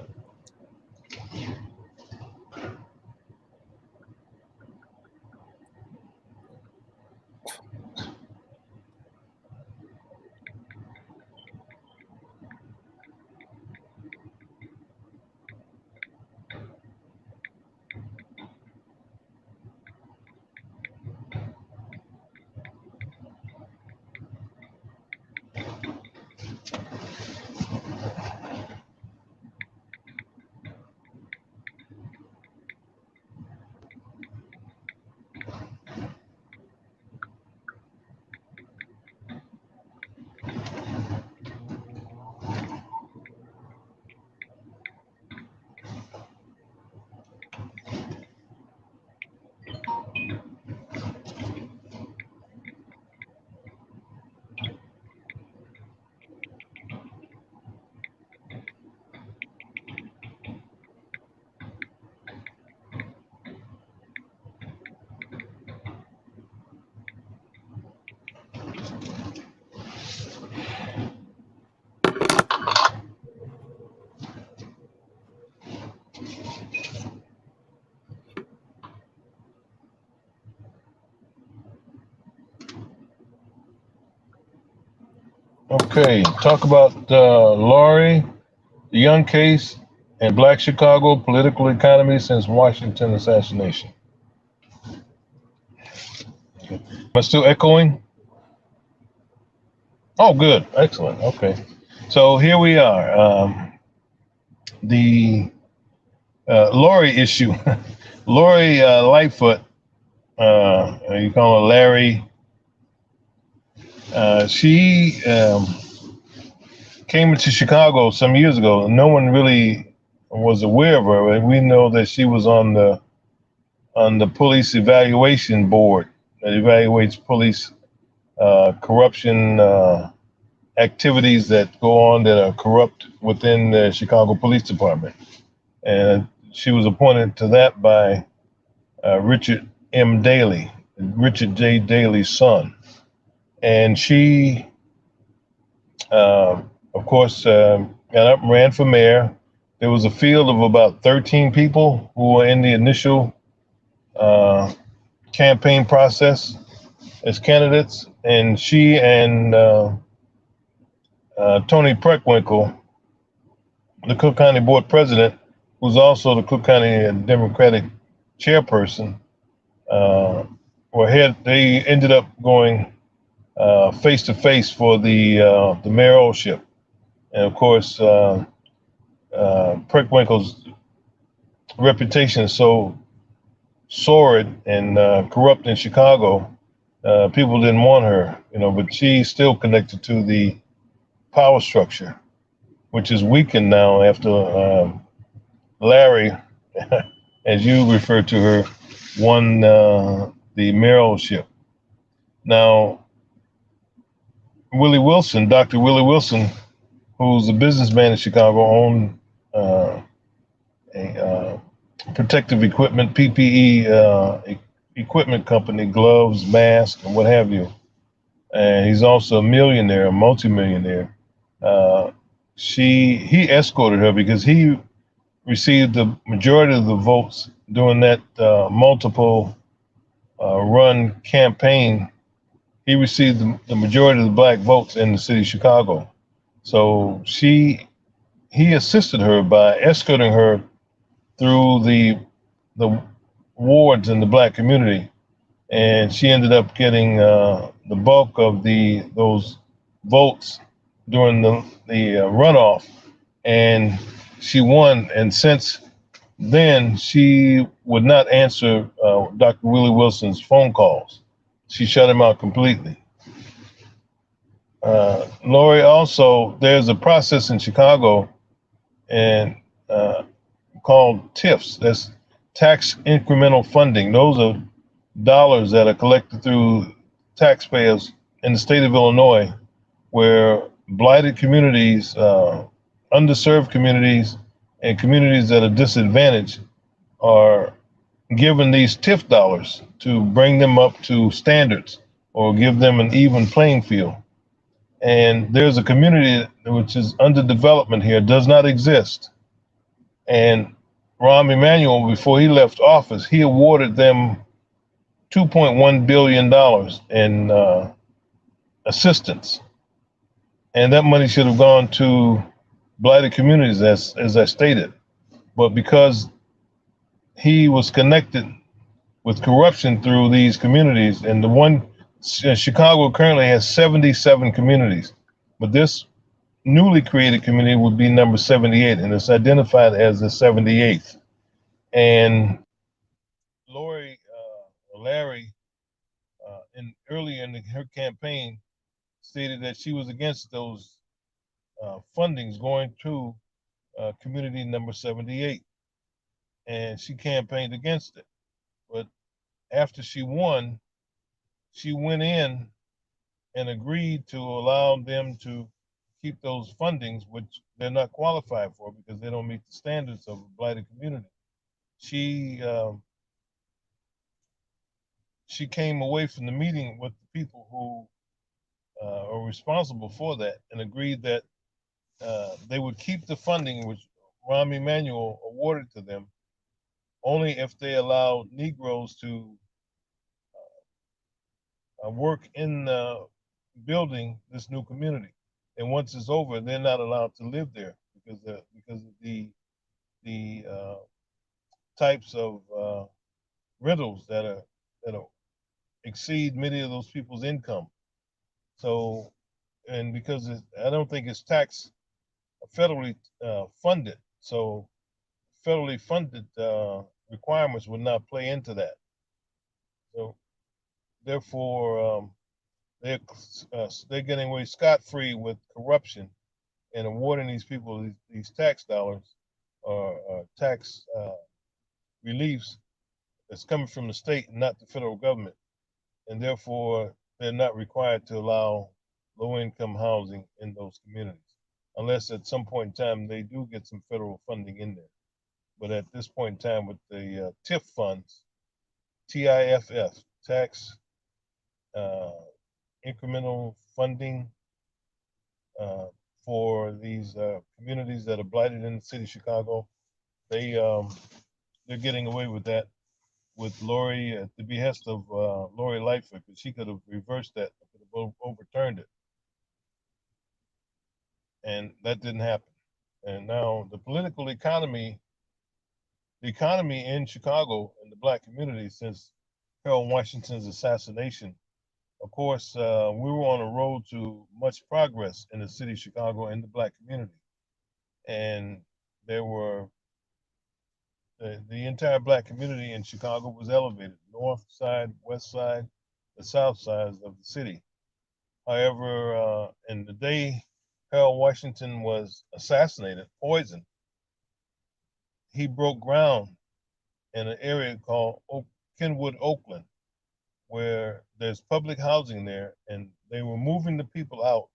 Okay, talk about LARI, the Young case, and Black Chicago political economy since Washington assassination. Am I still echoing? Oh, good. Excellent. Okay. So here we are. The LARI issue. Lori Lightfoot, you call her Larry, she came into Chicago some years ago. No one really was aware of her. We know that she was on the police evaluation board that evaluates police corruption activities that go on that are corrupt within the Chicago Police Department. And she was appointed to that by Richard M. Daley, Richard J. Daley's son. And she of course, got up and ran for mayor. There was a field of about 13 people who were in the initial campaign process as candidates, and she and Tony Preckwinkle, the Cook County Board President, who's also the Cook County Democratic chairperson, they ended up going face to face for the mayoralship. And of course, Preckwinkle's reputation is so sordid and corrupt in Chicago. People didn't want her, but she's still connected to the power structure, which is weakened now after LARI, as you refer to her, won the mayoralship. Now, Dr. Willie Wilson, who's a businessman in Chicago, owned a protective equipment, PPE equipment company, gloves, masks, and what have you. And he's also a millionaire, a multimillionaire. He escorted her because he received the majority of the votes during that multiple run campaign. He received the majority of the black votes in the city of Chicago. So he assisted her by escorting her through the wards in the black community, and she ended up getting the bulk of those votes during the runoff, and she won. And since then, she would not answer Dr. Willie Wilson's phone calls. She shut him out completely. Lori, also, there's a process in Chicago and called TIFs. That's tax incremental funding. Those are dollars that are collected through taxpayers in the state of Illinois, where blighted communities, underserved communities, and communities that are disadvantaged are given these TIF dollars to bring them up to standards or give them an even playing field. And there's a community which is under development here, does not exist. And Rahm Emanuel, before he left office, he awarded them $2.1 billion in assistance. And that money should have gone to blighted communities, as I stated. But because he was connected with corruption through these communities, and Chicago currently has 77 communities, but this newly created community would be number 78, and it's identified as the 78th. And Larry, earlier in her campaign, stated that she was against those fundings going to community number 78, and she campaigned against it. But after she won, she went in and agreed to allow them to keep those fundings, which they're not qualified for because they don't meet the standards of a blighted community. She came away from the meeting with the people who are responsible for that and agreed that they would keep the funding which Rahm Emanuel awarded to them only if they allowed Negroes to work in building this new community. And once it's over, they're not allowed to live there because of the types of rentals that exceed many of those people's income. So, and because I don't think it's federally funded, so federally funded requirements would not play into that. So, therefore, they're getting away scot-free with corruption and awarding these people these tax dollars or tax reliefs that's coming from the state and not the federal government. And therefore, they're not required to allow low-income housing in those communities, unless at some point in time they do get some federal funding in there. But at this point in time, with the TIF funds, TIFF, tax incremental funding for these communities that are blighted in the city of Chicago. They're getting away with that with Lori at the behest of Lori Lightfoot, because she could have reversed that, could have overturned it, and that didn't happen. And now the political economy, the economy in Chicago and the black community since Harold Washington's assassination, of course, we were on a road to much progress in the city of Chicago and the black community. And there were, the entire black community in Chicago was elevated, north side, west side, the south sides of the city. However, in the day Harold Washington was assassinated, poisoned, he broke ground in an area called Kenwood, Oakland, where there's public housing there, and they were moving the people out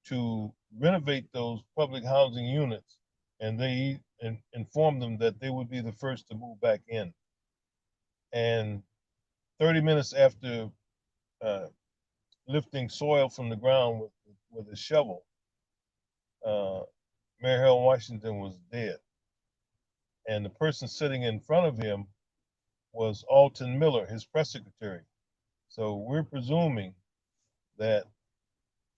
to renovate those public housing units, and they informed them that they would be the first to move back in. And 30 minutes after lifting soil from the ground with a shovel, Mayor Harold Washington was dead. And the person sitting in front of him was Alton Miller, his press secretary. So we're presuming that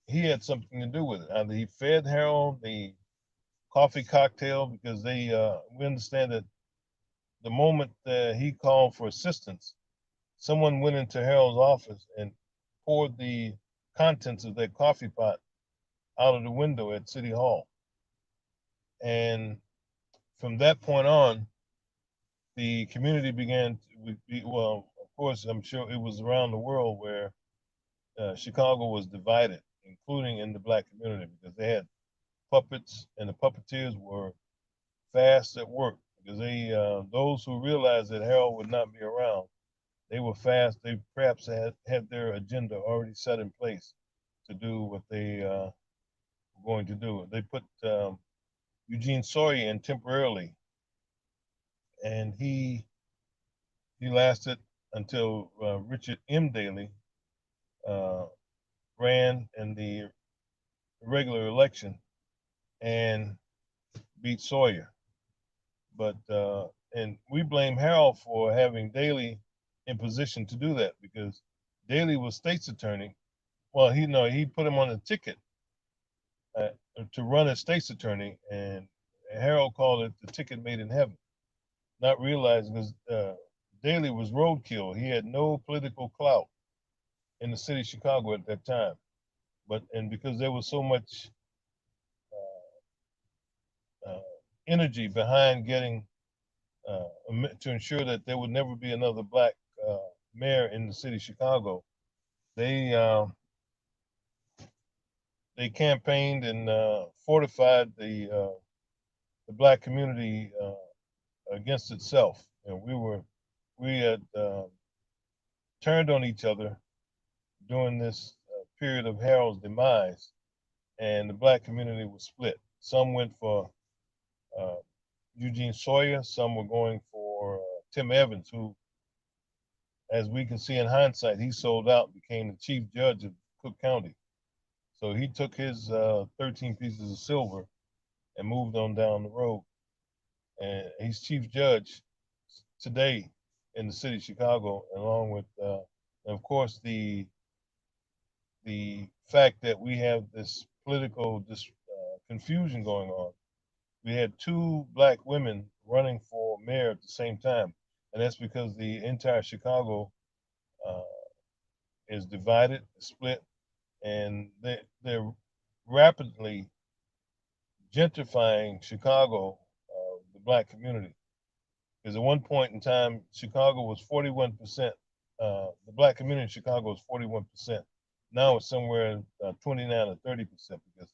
he had something to do with it. Either he fed Harold the coffee cocktail, because we understand that the moment that he called for assistance, someone went into Harold's office and poured the contents of that coffee pot out of the window at City Hall. And from that point on, the community began to be, well, of course, I'm sure it was around the world where Chicago was divided, including in the black community, because they had puppets, and the puppeteers were fast at work, because those who realized that Harold would not be around, they were fast. They perhaps had their agenda already set in place to do what they were going to do. They put Eugene Sawyer in temporarily, and he lasted until Richard M. Daley ran in the regular election and beat Sawyer. But and we blame Harold for having Daley in position to do that, because Daley was state's attorney. Well, he put him on a ticket to run as state's attorney, and Harold called it the ticket made in heaven, not realizing because Daley was roadkill. He had no political clout in the city of Chicago at that time. And because there was so much energy behind getting to ensure that there would never be another black mayor in the city of Chicago, they campaigned and fortified the black community against itself. And we had turned on each other during this period of Harold's demise, and the black community was split. Some went for Eugene Sawyer, some were going for Tim Evans, who, as we can see in hindsight, he sold out, became the chief judge of Cook County. So he took his 13 pieces of silver and moved on down the road. And he's chief judge today in the city of Chicago, along with, and of course, the fact that we have this political confusion going on. We had two black women running for mayor at the same time, and that's because the entire Chicago is divided, split, and they're rapidly gentrifying Chicago, the black community. Because at one point in time, Chicago was 41%. The black community in Chicago was 41%. Now it's somewhere 29 or 30%, because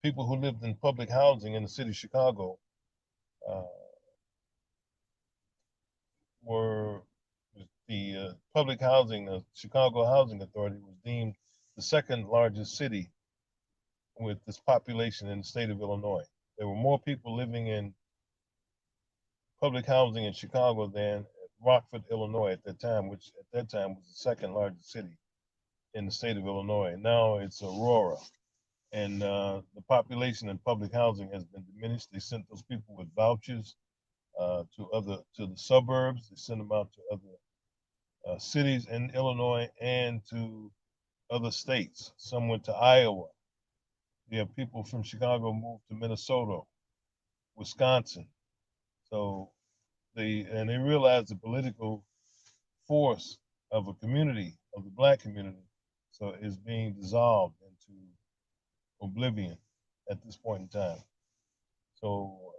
people who lived in public housing in the city of Chicago were the public housing, the Chicago Housing Authority was deemed the second largest city with this population in the state of Illinois. There were more people living in public housing in Chicago than Rockford, Illinois at that time, which at that time was the second largest city in the state of Illinois. Now it's Aurora. and the population in public housing has been diminished. They sent those people with vouchers to the suburbs. They sent them out to other cities in Illinois and to other states. Some went to Iowa. You have people from Chicago moved to Minnesota, Wisconsin. So they realized the political force of a community, of the black community, so is being dissolved into oblivion at this point in time. So,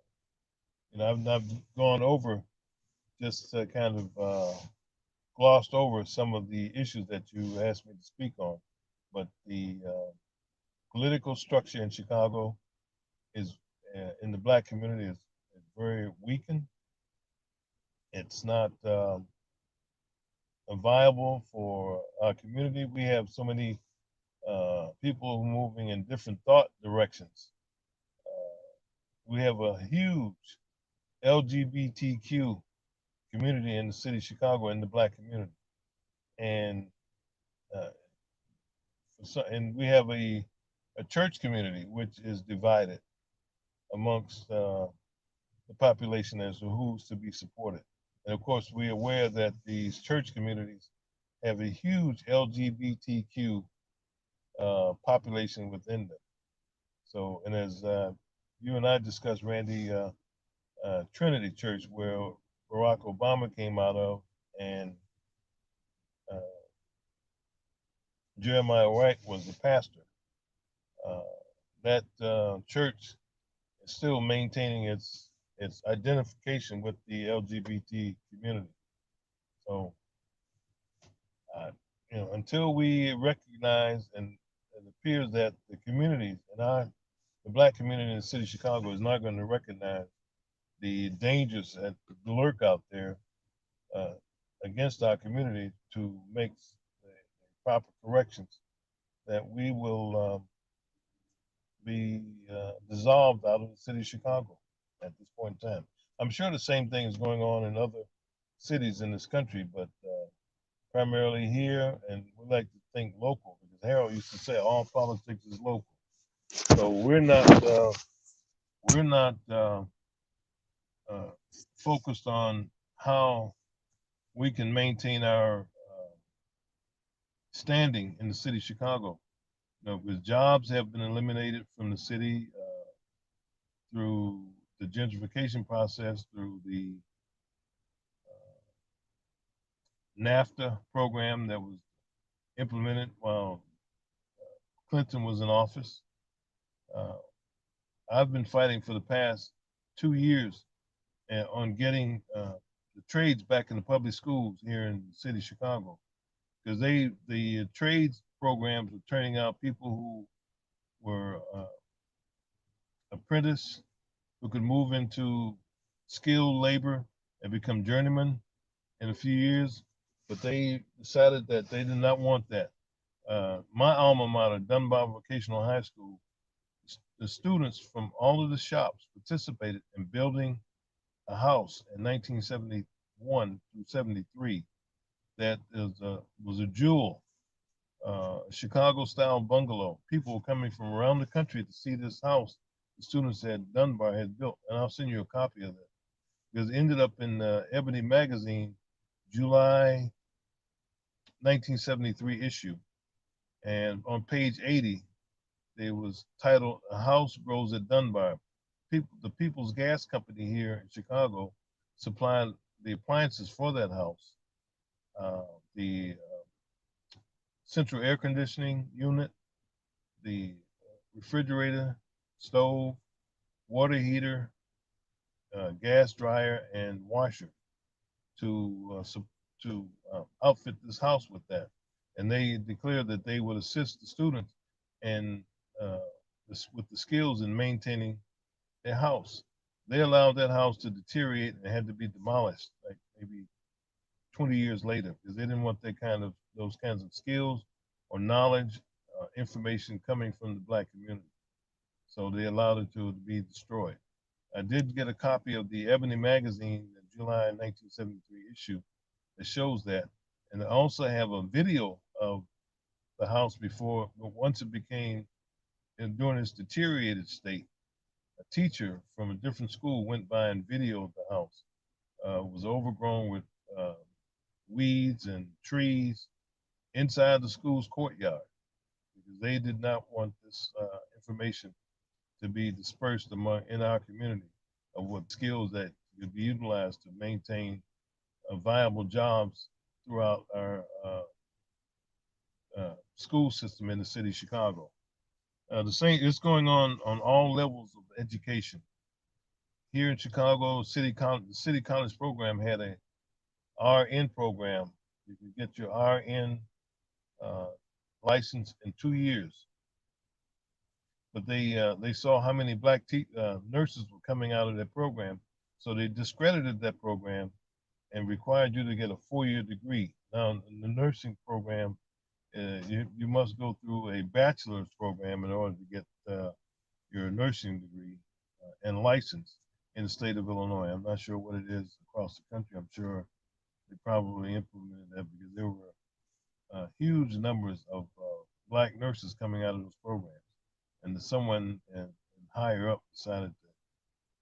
I've gone over just kind of glossed over some of the issues that you asked me to speak on, but the political structure in Chicago is in the black community is very weakened. It's not viable for our community. We have so many people moving in different thought directions. We have a huge LGBTQ community in the city of Chicago, in the black community, and uh, and we have a church community which is divided amongst the population as to who's to be supported. And of course, we're aware that these church communities have a huge LGBTQ population within them. So, and as you and I discussed, Randy, Trinity Church, where Barack Obama came out of, and uh, Jeremiah Wright was the pastor. Uh, that church is still maintaining its identification with the LGBT community. So, until we recognize, and it appears that the communities and the black community in the city of Chicago is not going to recognize the dangers that lurk out there against our community to make the proper corrections, that we will be dissolved out of the city of Chicago at this point in time. I'm sure the same thing is going on in other cities in this country, but primarily here, and we like to think local, because Harold used to say all politics is local. So we're not focused on how we can maintain our standing in the city of Chicago. Because jobs have been eliminated from the city through the gentrification process, through the NAFTA program that was implemented while Clinton was in office. I've been fighting for the past 2 years on getting the trades back in the public schools here in the city of Chicago, because the trades programs were turning out people who were apprentice, who could move into skilled labor and become journeymen in a few years, but they decided that they did not want that. My alma mater, Dunbar Vocational High School, the students from all of the shops participated in building a house in 1971 through 73 that was a jewel, Chicago-style bungalow. People were coming from around the country to see this house the students at Dunbar had built, and I'll send you a copy of it, because it ended up in Ebony magazine, July 1973 issue, and on page 80, it was titled "A House Grows at Dunbar." The People's Gas Company here in Chicago supplied the appliances for that house. The central air conditioning unit, the refrigerator, stove, water heater, gas dryer, and washer to outfit this house with that. And they declared that they would assist the students in with the skills in maintaining their house. They allowed that house to deteriorate and had to be demolished, like maybe 20 years later, because they didn't want those kinds of skills or knowledge, information coming from the black community. So they allowed it to be destroyed. I did get a copy of the Ebony magazine, the July 1973 issue, that shows that. And I also have a video of the house once it became and during its deteriorated state, a teacher from a different school went by and videoed the house. It was overgrown with weeds and trees inside the school's courtyard because they did not want this information to be dispersed in our community of what skills that could be utilized to maintain viable jobs throughout our school system in the city of Chicago. The same is going on all levels of education. Here in Chicago, the City College program had a RN program. You can get your RN license in 2 years. But they saw how many black nurses were coming out of that program, so they discredited that program and required you to get a 4-year degree. Now, in the nursing program, you must go through a bachelor's program in order to get your nursing degree and license in the state of Illinois. I'm not sure what it is across the country. I'm sure they probably implemented that because there were huge numbers of black nurses coming out of those programs. And someone higher up decided that,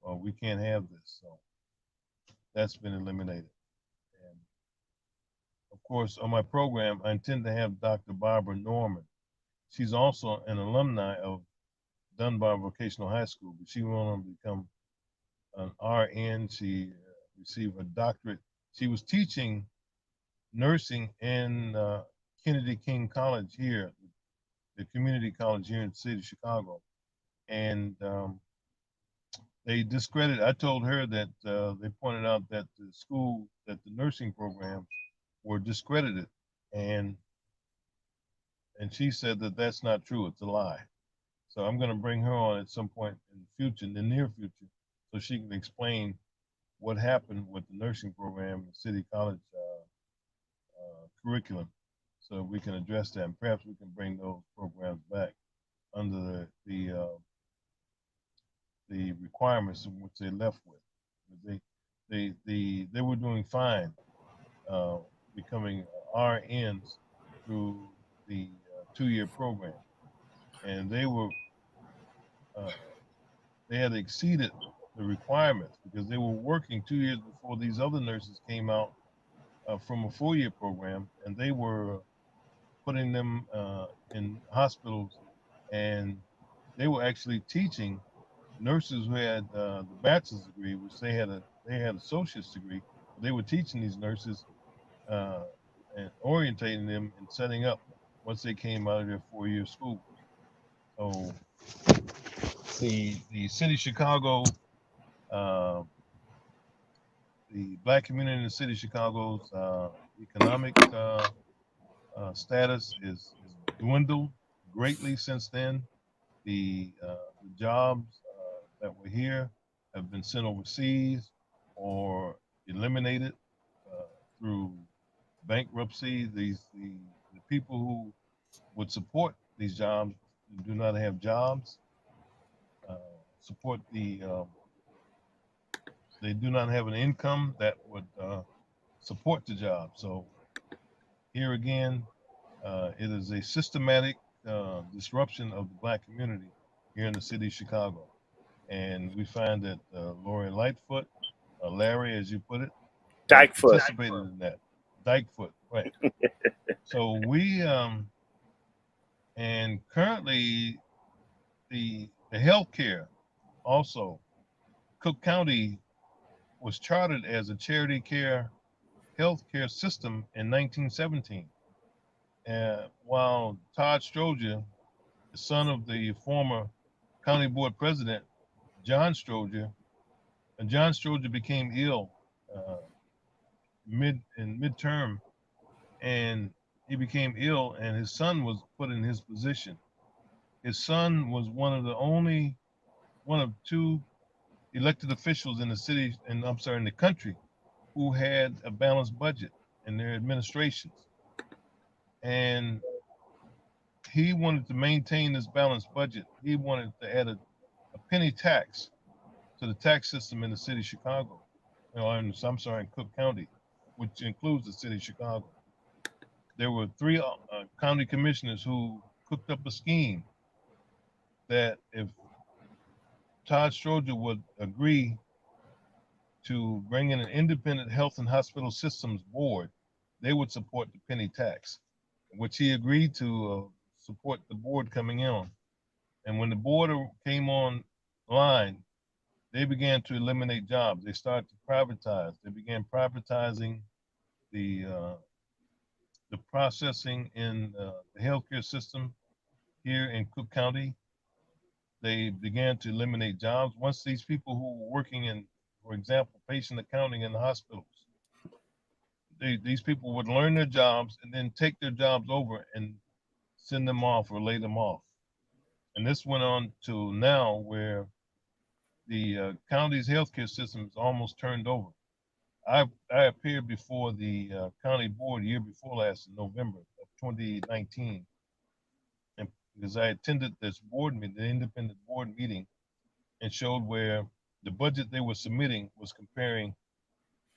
well, we can't have this. So that's been eliminated. And of course, on my program, I intend to have Dr. Barbara Norman. She's also an alumni of Dunbar Vocational High School, but she went on to become an RN. She received a doctorate. She was teaching nursing in Kennedy King College here, the community college here in the city of Chicago. And they discredited, I told her that they pointed out that the nursing programs were discredited. And she said that that's not true, it's a lie. So I'm gonna bring her on at some point in the future, in the near future, so she can explain what happened with the nursing program, the city college curriculum, so we can address that, and perhaps we can bring those programs back under the requirements in which they left with. They were doing fine, becoming RNs through the 2-year program, and they had exceeded the requirements because they were working 2 years before these other nurses came out from a 4-year program, and they were putting them in hospitals, and they were actually teaching nurses who had the bachelor's degree, which they had associate's degree. They were teaching these nurses and orientating them and setting up once they came out of their 4-year school. So the city of Chicago, the black community in the city of Chicago's economic status is dwindled greatly since then. The jobs that were here have been sent overseas or eliminated through bankruptcy. The people who would support these jobs do not have jobs. They do not have an income that would support the job. So here again, it is a systematic disruption of the black community here in the city of Chicago. And we find that Lori Lightfoot, Larry, as you put it, Dykefoot. participated in that. Dykefoot, right. So we, and currently the healthcare also, Cook County was chartered as a charity care healthcare system in 1917. While Todd Stroger, the son of the former county board president, John Stroger became ill midterm, and he became ill, and his son was put in his position. His son was one of 2 elected officials in the city, in the country, who had a balanced budget in their administrations. And he wanted to maintain this balanced budget. He wanted to add a penny tax to the tax system in the city of Chicago. In Cook County, which includes the city of Chicago. There were 3 county commissioners who cooked up a scheme that if Todd Stroger would agree to bring in an independent health and hospital systems board, they would support the penny tax, which he agreed to support the board coming in. And when the board came online, they began to eliminate jobs. They started to privatize. They began privatizing the processing in the healthcare system here in Cook County. They began to eliminate jobs. Once these people who were working in, for example, patient accounting in the hospitals, these people would learn their jobs and then take their jobs over and send them off or lay them off. And this went on to now where the county's healthcare system is almost turned over. I appeared before the county board year before last in November of 2019, and because I attended this board meeting, the independent board meeting, and showed where the budget they were submitting was comparing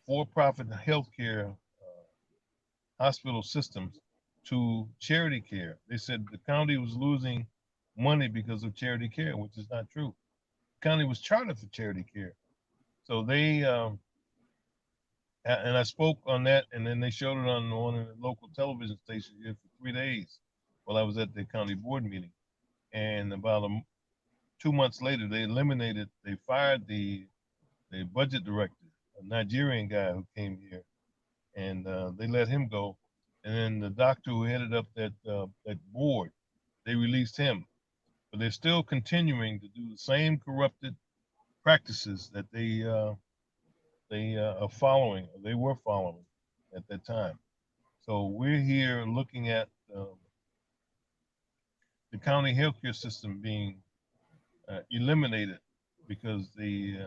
for-profit healthcare hospital systems to charity care. They said the county was losing money because of charity care, which is not true. The county was chartered for charity care. So they, and I spoke on that, and then they showed it on one of the local television stations here for 3 days while I was at the county board meeting. And about 2 months later, they fired the budget director, a Nigerian guy who came here, and they let him go. And then the doctor who headed up that board, they released him. But they're still continuing to do the same corrupted practices that they are following, or they were following at that time. So we're here looking at the county healthcare system being eliminated because they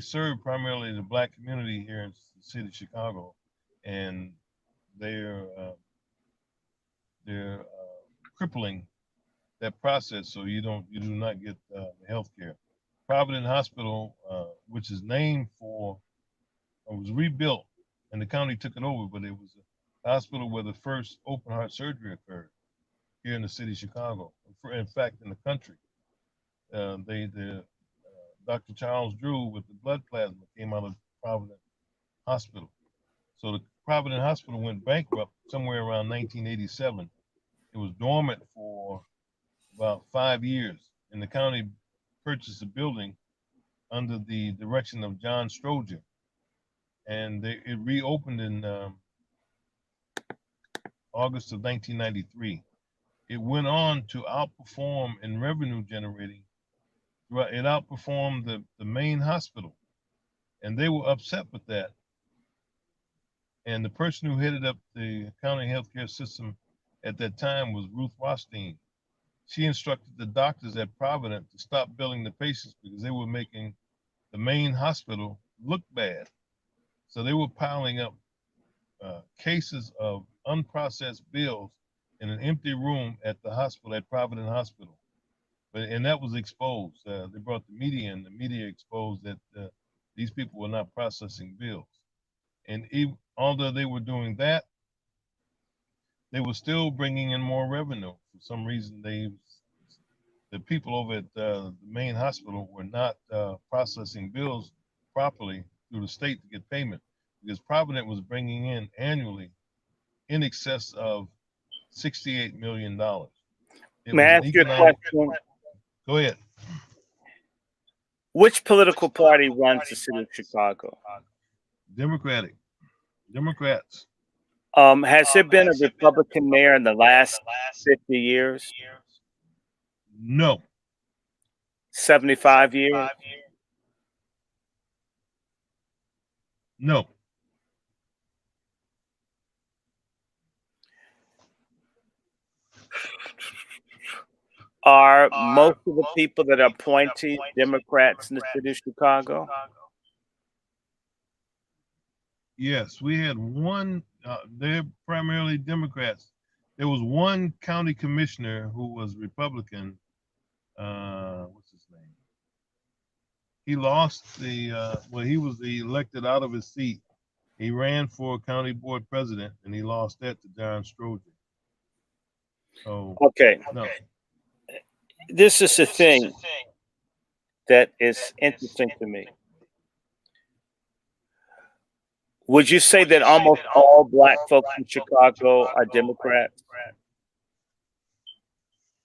serve primarily the Black community here in the city of Chicago, and they're crippling that process, so you do not get the health care. Providence Hospital, which is named for, was rebuilt, and the county took it over, but it was a hospital where the first open heart surgery occurred here in the city of Chicago. In fact, in the country, Dr. Charles Drew with the blood plasma came out of Providence Hospital. So the Providence Hospital went bankrupt somewhere around 1987. It was dormant for about 5 years, and the county purchased a building under the direction of John Stroger, and it reopened in August of 1993. It went on to outperform in revenue generating. It outperformed the main hospital, and they were upset with that. And the person who headed up the county healthcare system at that time was Ruth Rothstein. She instructed the doctors at Providence to stop billing the patients because they were making the main hospital look bad. So they were piling up cases of unprocessed bills in an empty room at the hospital, at Providence Hospital. And that was exposed. They brought the media in. The media exposed that these people were not processing bills. And although they were doing that, they were still bringing in more revenue. For some reason, the people over at the main hospital were not processing bills properly through the state to get payment, because Providence was bringing in annually in excess of $68 million. May I ask you a question? Go ahead. Which political party runs the city of Chicago? Democrats. Has there been a Republican mayor in the last 50 years? No. 75 years? No. Are most of the people that are appointed Democrats in the city of Chicago? Yes, we had one. They're primarily Democrats. There was one county commissioner who was Republican. What's his name? He lost he was elected out of his seat. He ran for county board president, and he lost that to John Stroger. So Okay. no. This is the thing that is interesting to me. Would you say that almost all black folks in Chicago are Democrats?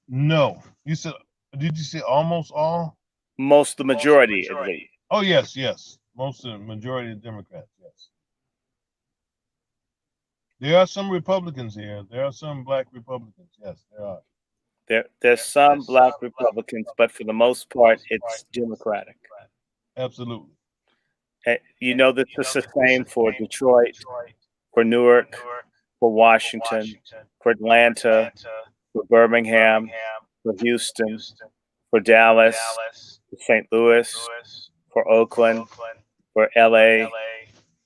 No, you said. Did you say almost all? Most, the majority, at least. Oh yes, yes. Most of the majority of Democrats. Yes. There are some Republicans here. There are some black Republicans. Yes, there are. There's some black Republicans, but for the most part, it's Democratic. Absolutely. You know, this is the same for Detroit, for Newark, for Washington, for Atlanta, for Birmingham, for Houston, for Dallas, for St. Louis, for Oakland, for LA,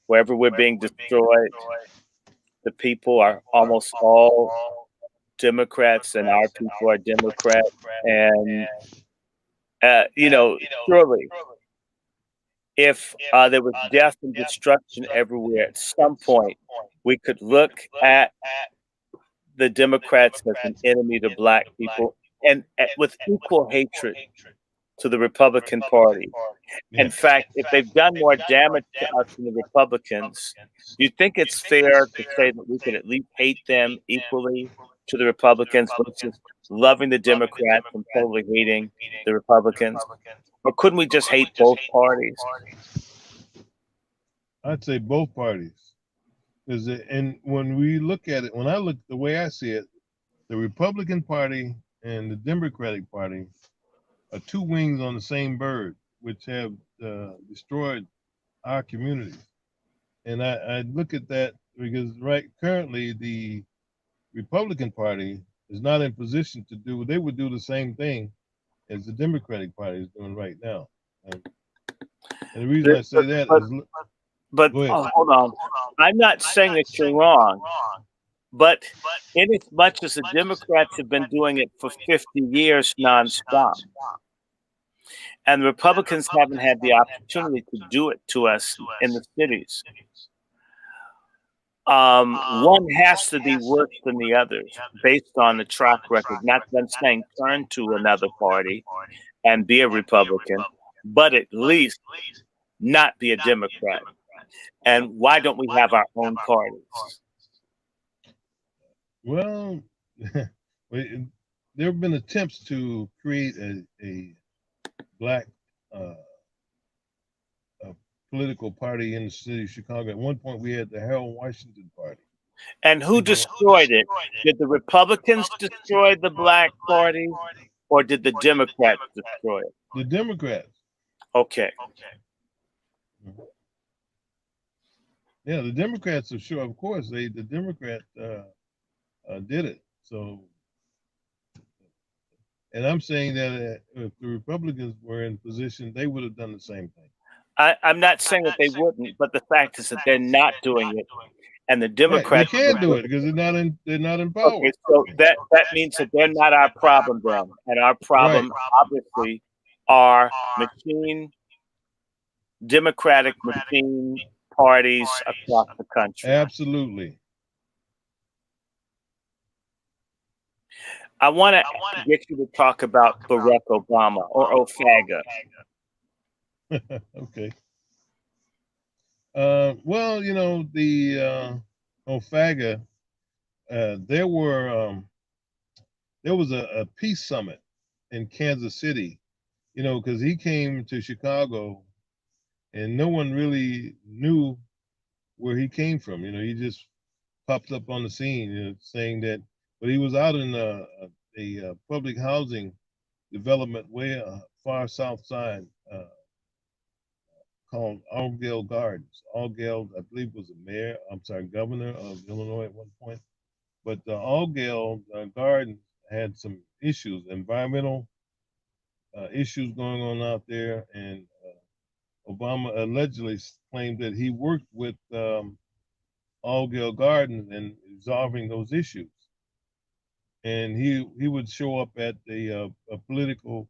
wherever we're being destroyed, the people are almost all Democrats, and our people are Democrats. And, you know, surely, if there was death and destruction everywhere, at some point, we could look at the Democrats as an enemy to black people, and with equal hatred to the Republican Party. In fact, if they've done more damage to us than the Republicans, do you think it's fair to say that we could at least hate them equally to the Republicans versus loving the Democrats and totally hating the Republicans? Or couldn't we just hate both parties? I'd say both parties. And when we look at it, when I look the way I see it, the Republican Party and the Democratic Party are two wings on the same bird, which have destroyed our communities. And I look at that because currently the Republican Party is not in position to do, they would do the same thing as the Democratic Party is doing right now. And the reason I say that is, but hold on, I'm not saying that you're wrong, but in as much as the Democrats have been doing it for 50 years nonstop, and the Republicans haven't had the opportunity to do it to us in the cities, one has to be worse than the others based on the track record. Not that I'm saying turn to another party and be a Republican, but at least not be a Democrat. And why don't we have our own parties? well, there have been attempts to create a black political party in the city of Chicago. At one point, we had the Harold Washington Party. And who destroyed it? Did the Republicans destroy the Black Party, or did the Democrats destroy it? The Democrats. Okay. Yeah, the Democrats are sure. Of course, the Democrats did it. So, and I'm saying that if the Republicans were in position, they would have done the same thing. I'm not saying that they wouldn't, but the fact is that they're not doing it, and the Democrats they can't do it because they're not in power. Okay, so that means that they're not our problem then, and our problem obviously are Democratic machine parties across the country. Absolutely. I want to get you to talk about Barack Obama, or OFAGA. Okay. Well, you know, the OFAGA, there was a peace summit in Kansas City, you know, because he came to Chicago and no one really knew where he came from. You know, he just popped up on the scene, you know, saying that, but he was out in a public housing development way far south side called Allgale Gardens. Allgale, I believe, was governor of Illinois at one point. But the Allgale Gardens had some issues, environmental issues going on out there, and Obama allegedly claimed that he worked with Allgale Gardens in resolving those issues. And he would show up at a political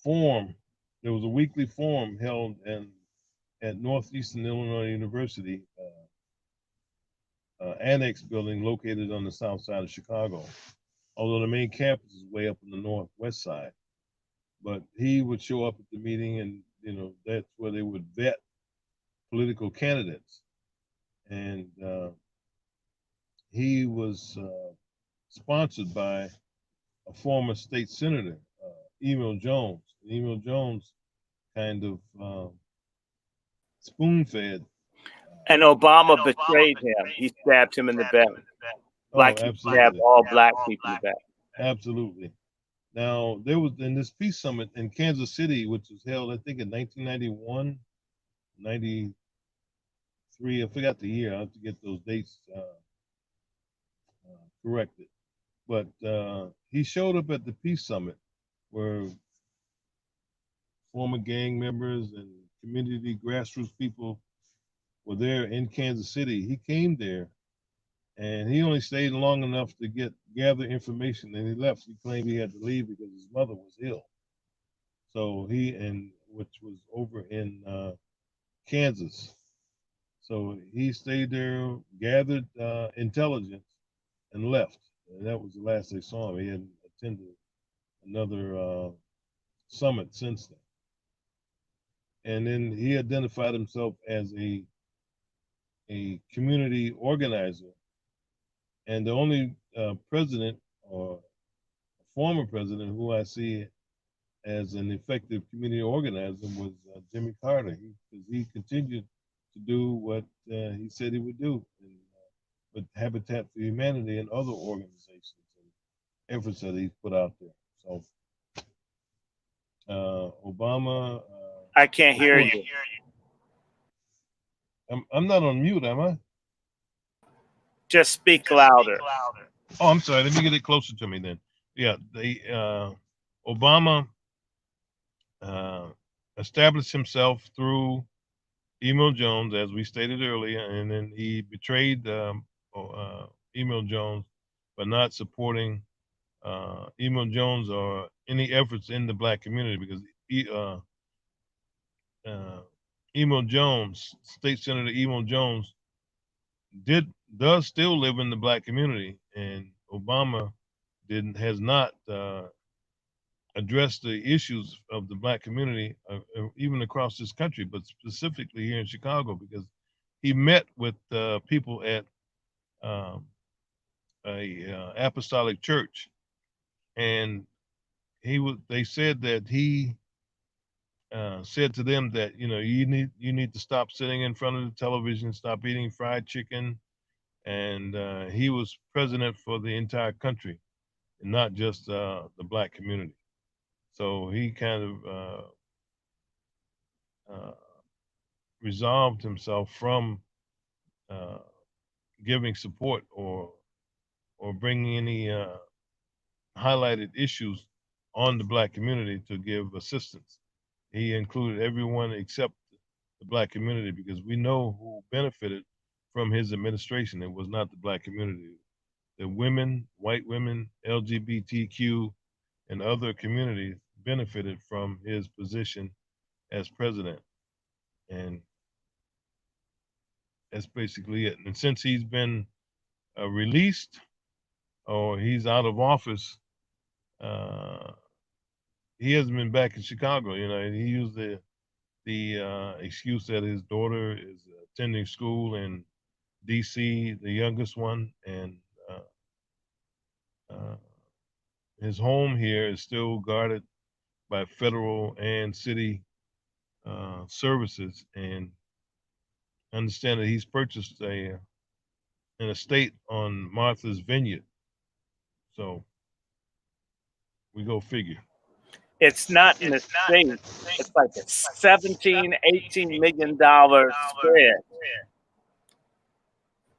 forum. There was a weekly forum held at Northeastern Illinois University Annex building located on the south side of Chicago. although the main campus is way up in the northwest side. But he would show up at the meeting, and that's where they would vet political candidates. And he was sponsored by a former state senator, Emil Jones. Emil Jones kind of spoon-fed. And Obama betrayed him. He stabbed him in the back, like he stabbed all black people in the back. Absolutely. Now, there was in this peace summit in Kansas City, which was held, I think, in 1991, 93. I forgot the year. I have to get those dates corrected. But he showed up at the peace summit where former gang members and community grassroots people were there in Kansas City. He came there, and he only stayed long enough to gather information, and he left. He claimed he had to leave because his mother was ill. So which was over in Kansas. So he stayed there, gathered intelligence, and left. And that was the last they saw him. He hadn't attended another summit since then. And then he identified himself as a community organizer. And the only president or former president who I see as an effective community organizer was Jimmy Carter. He continued to do what he said he would do with Habitat for Humanity and other organizations and efforts that he's put out there. So Obama. I can't hear you. I'm not on mute, am I? Just speak louder. Oh, I'm sorry. Let me get it closer to me then. Yeah, Obama established himself through Emil Jones, as we stated earlier, and then he betrayed Emil Jones by not supporting Emil Jones or any efforts in the black community, because Emil Jones, State Senator Emil Jones, does still live in the black community, and Obama has not addressed the issues of the black community, even across this country, but specifically here in Chicago, because he met with people at a apostolic church, and they said that he said to them that you need to stop sitting in front of the television, stop eating fried chicken, and he was president for the entire country and not just the black community. So he kind of resolved himself from giving support or bringing any highlighted issues on the black community to give assistance. He included everyone except the black community, because we know who benefited from his administration. It was not the black community. The women, white women, LGBTQ, and other communities benefited from his position as president. And that's basically it. And since he's been released, or he's out of office, he hasn't been back in Chicago. He used the excuse that his daughter is attending school in D.C., the youngest one, and his home here is still guarded by federal and city services. And understand that he's purchased an estate on Martha's Vineyard. So we go figure. It's not an estate. It's like a $17, $18 million spread.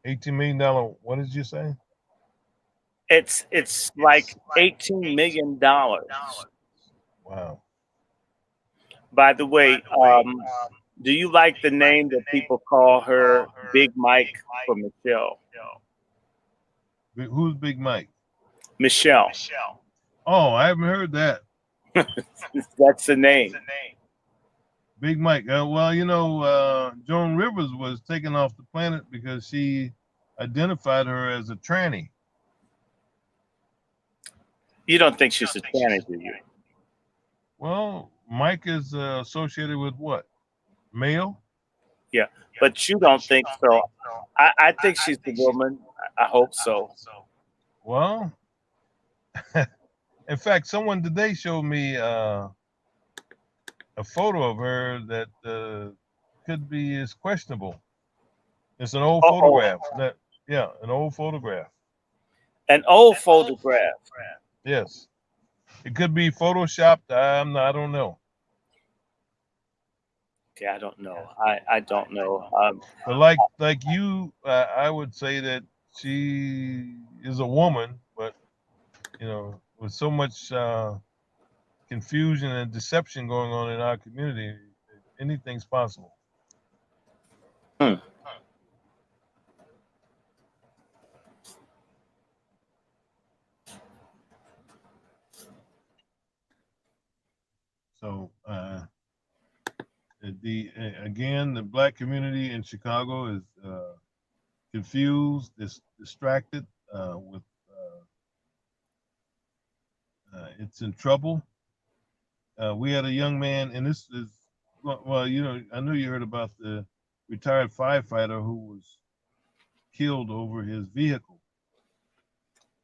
$18 million. What did you say? It's like $18 million. Wow. By the way, do you like the name that people call her Big Mike for Michelle? Who's Big Mike? Michelle. Oh, I haven't heard that. That's the name. Big Mike. Well, Joan Rivers was taken off the planet because she identified her as a tranny. You don't think she's a tranny, do you? Well, Mike is associated with what? Male? Yeah, but you don't think so. I think she's a woman. I hope so. Well, in fact, someone today showed me a photo of her that could be is questionable. It's an old Uh-oh. photograph. Yeah, an old photograph. An old photograph. Yes, it could be photoshopped. I don't know. Okay, I don't know. I don't know. But like you, I would say that she is a woman, but with so much confusion and deception going on in our community, anything's possible. hmm. So the black community in Chicago is confused, distracted, with it's in trouble. We had a young man, and this is well, I know you heard about the retired firefighter who was killed over his vehicle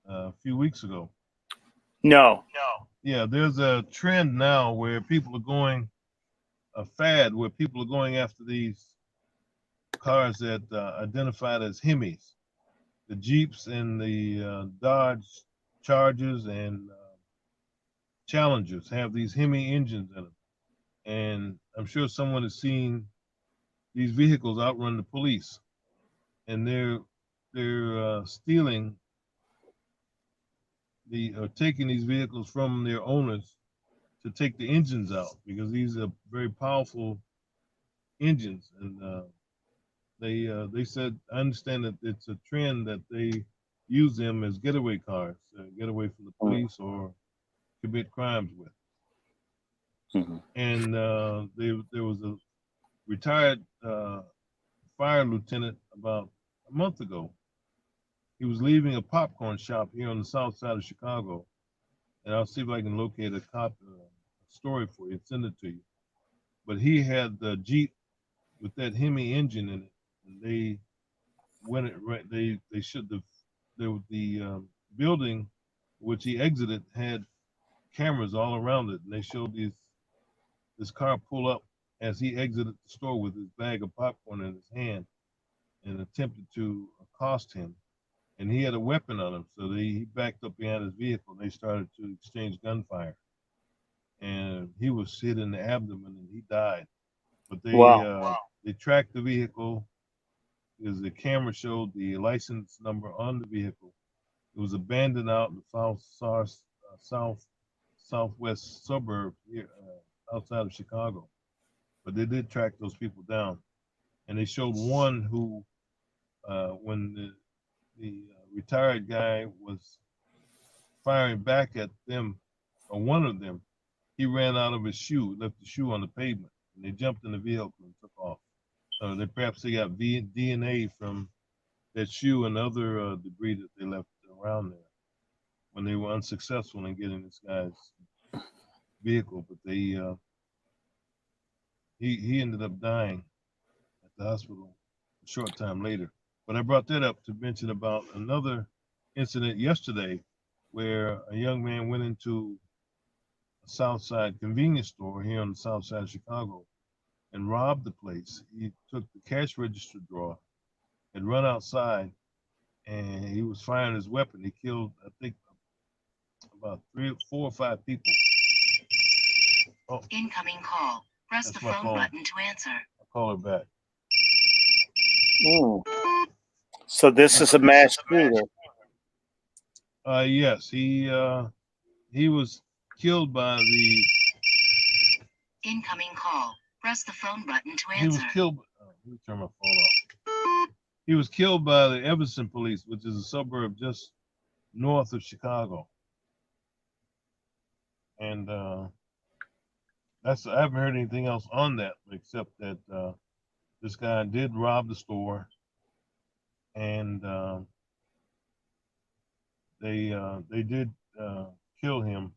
a few weeks ago. No. Yeah, there's a trend now where people are going a fad where people are going after these cars that identified as Hemis, the Jeeps and the Dodge Chargers and Challengers have these Hemi engines in them, and I'm sure someone has seen these vehicles outrun the police, and they're stealing taking these vehicles from their owners to take the engines out because these are very powerful engines, and they said I understand that it's a trend that they use them as getaway cars, get away from the police or commit crimes with. Mhm. And there was a retired fire lieutenant about a month ago. He was leaving a popcorn shop here on the south side of Chicago, and I'll see if I can locate a story for you and send it to you. But he had the Jeep with that Hemi engine in it, and they went it right. They should have. The building which he exited had cameras all around it, and they showed this car pull up as he exited the store with his bag of popcorn in his hand and attempted to accost him. And he had a weapon on him, so he backed up behind his vehicle. And they started to exchange gunfire, and he was hit in the abdomen and he died. But they tracked the vehicle because the camera showed the license number on the vehicle. It was abandoned out in the southwest suburb here outside of Chicago. But they did track those people down, and they showed one who, when the retired guy was firing back at them, or one of them, he ran out of his shoe, left the shoe on the pavement, and they jumped in the vehicle and took off. So they got DNA from that shoe and other debris that they left around there when they were unsuccessful in getting this guy's vehicle. But he ended up dying at the hospital a short time later. But I brought that up to mention about another incident yesterday where a young man went into a South Side convenience store here on the South Side of Chicago and robbed the place. He took the cash register drawer and run outside, and he was firing his weapon. He killed, I think, about 4 or 5 people. Oh, Incoming call. Press the phone button to answer. I'll call her back. So this is a mass shooter. Yes, he was killed by the. Incoming call. Press the phone button to answer. He was killed. Let me turn my phone off. He was killed by the Evanston police, which is a suburb just north of Chicago. And I haven't heard anything else on that except that this guy did rob the store, and they did kill him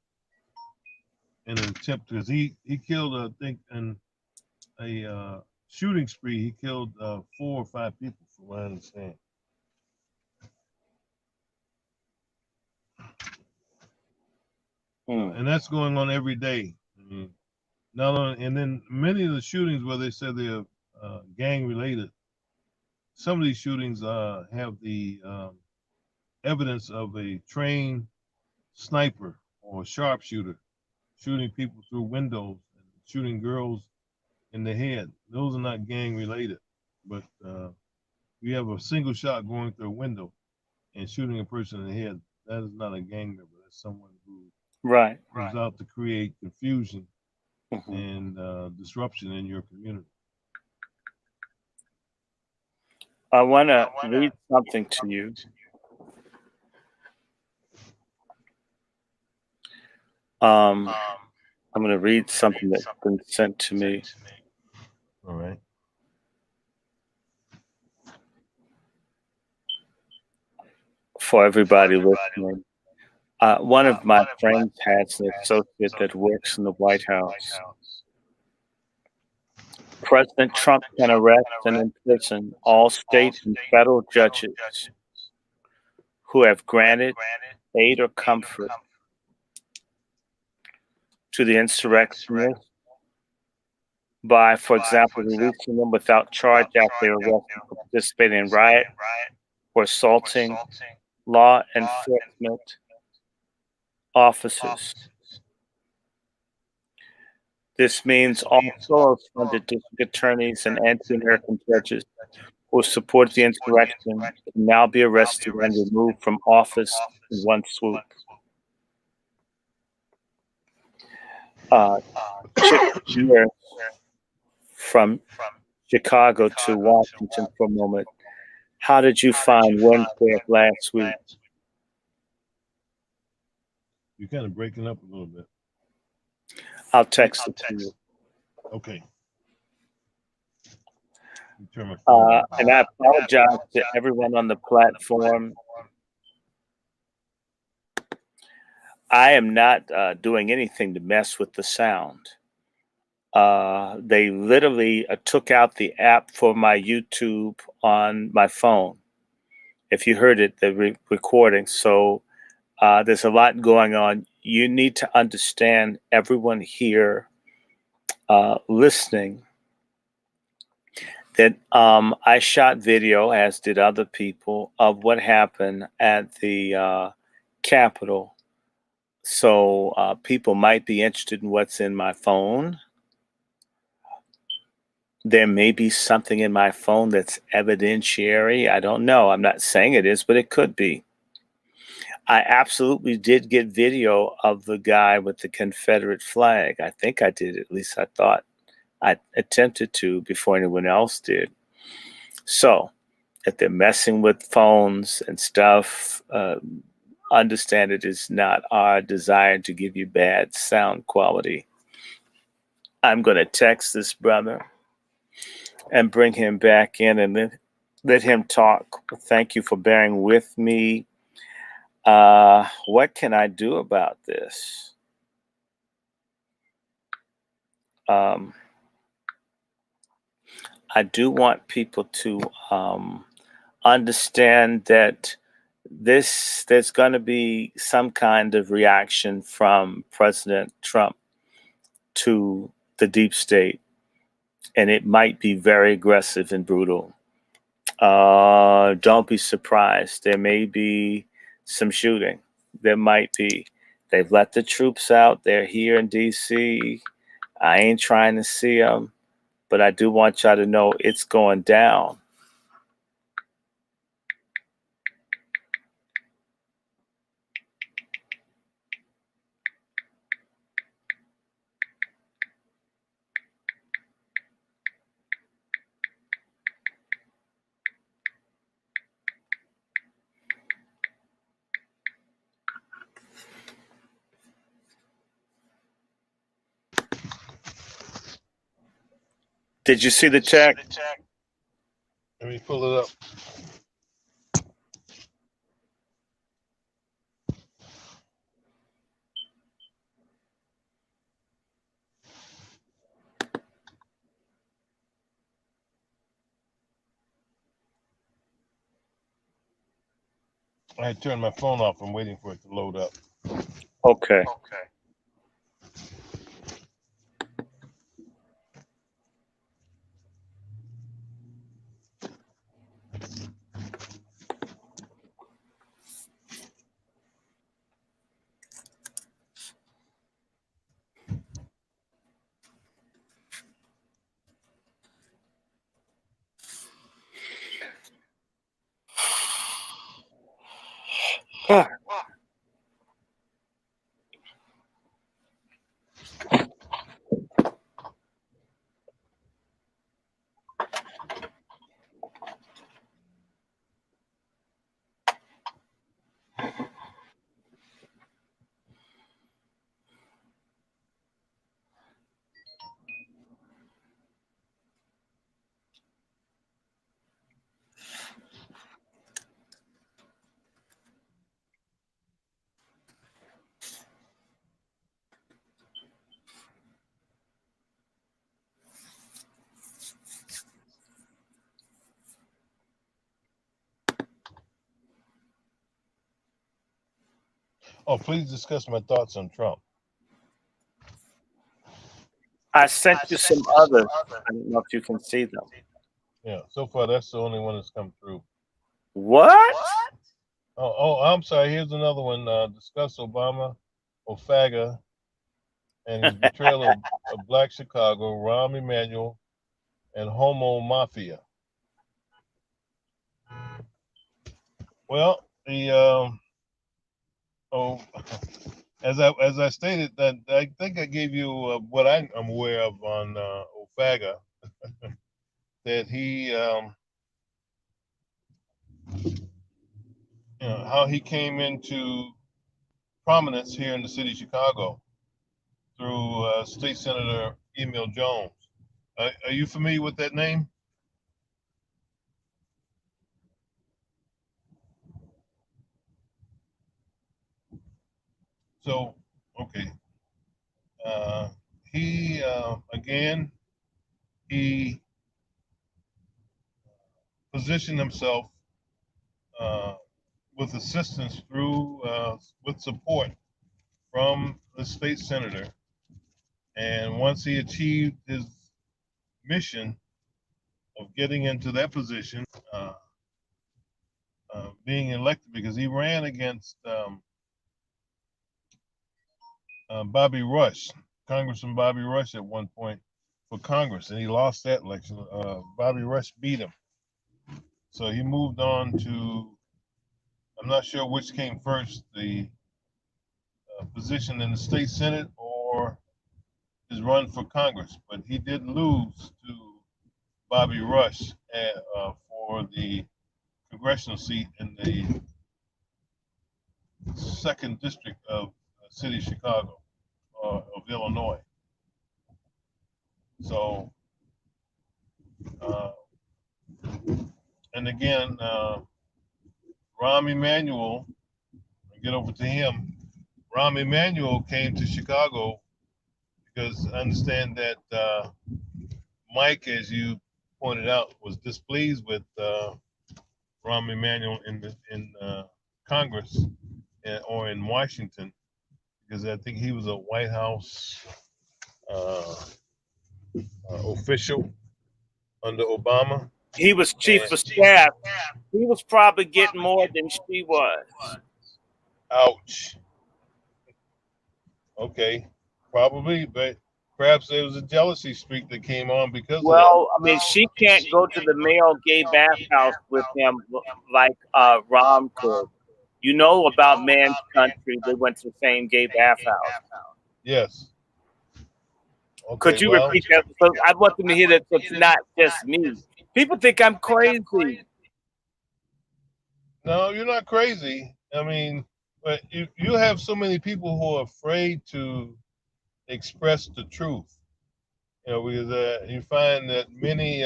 in an attempt, because he killed, I think, in a shooting spree. He killed 4 or 5 people, from what I understand. And that's going on every day. I mean, not only, and then many of the shootings where they said they're gang related, some of these shootings have the evidence of a trained sniper or sharpshooter shooting people through windows and shooting girls in the head. Those are not gang related, but you have a single shot going through a window and shooting a person in the head. That is not a gang member. That's someone who's out to create confusion and disruption in your community. I want to read something to you. I'm going to read something that's been sent to me. All right. For everybody listening. One of my friends has an associate that works in the White House. President Trump can arrest and imprison all state and federal judges who have granted aid or comfort to the insurrectionists by, for example, releasing them without charge after they were arrested for participating in riot or assaulting law enforcement officers. This means also funded district attorneys and anti-American judges who support the insurrection can now be arrested and removed from office in one swoop. Here from Chicago to Washington for a moment. How did you find Wednesday of last week? You're kind of breaking up a little bit. I'll text it to you. Okay. And I apologize to everyone on the platform. I am not doing anything to mess with the sound. They literally took out the app for my YouTube on my phone. If you heard it, the recording. So there's a lot going on. You need to understand, everyone here listening, that I shot video, as did other people, of what happened at the Capitol. So people might be interested in what's in my phone. There may be something in my phone that's evidentiary. I don't know. I'm not saying it is, but it could be. I absolutely did get video of the guy with the Confederate flag. I think I did. At least I thought I attempted to before anyone else did. So if they're messing with phones and stuff, understand it is not our desire to give you bad sound quality. I'm going to text this brother and bring him back in and let him talk. Thank you for bearing with me. What can I do about this? I do want people to understand that there's going to be some kind of reaction from President Trump to the deep state, and it might be very aggressive and brutal. Don't be surprised. There may be some shooting. There might be. They've let the troops out. They're here in D.C. I ain't trying to see them, but I do want y'all to know it's going down. Did you see the text? Let me pull it up. I turned my phone off. I'm waiting for it to load up. Okay. Ah, Oh, please discuss my thoughts on Trump. I sent you some others. I don't know if you can see them. Yeah, so far that's the only one that's come through. What? Oh, I'm sorry. Here's another one. Discuss Obama, Ofaga, and his betrayal of Black Chicago, Rahm Emanuel, and Homo Mafia. Well, as I stated, that I think I gave you what I'm aware of on Ofaga, that he, how he came into prominence here in the city of Chicago through State Senator Emil Jones. Are you familiar with that name? So, okay. He, again, he positioned himself with assistance through, with support from the state senator. And once he achieved his mission of getting into that position, being elected, because he ran against Bobby Rush, Congressman Bobby Rush at one point for Congress, and he lost that election. Bobby Rush beat him. So he moved on to, I'm not sure which came first, the position in the state Senate or his run for Congress, but he did lose to Bobby Rush for the congressional seat in the 2nd district of the city of Chicago, of Illinois. So, and again, Rahm Emanuel, get over to him. Rahm Emanuel came to Chicago because I understand that Mike, as you pointed out, was displeased with Rahm Emanuel in Congress or in Washington, because I think he was a White House official under Obama. He was chief of staff. He was probably getting more than she was. Ouch. Okay, probably, but perhaps there was a jealousy streak that came on because of that. Well, I mean, she can't go to the male gay bathhouse with him like Rom could. You know about Man's Country. They went to the same gay bathhouse. Yes. Okay, Could you repeat that? So I want them to hear that, so it's not just me. People think I'm crazy. No, you're not crazy. I mean, but you have so many people who are afraid to express the truth. You know, because you find that many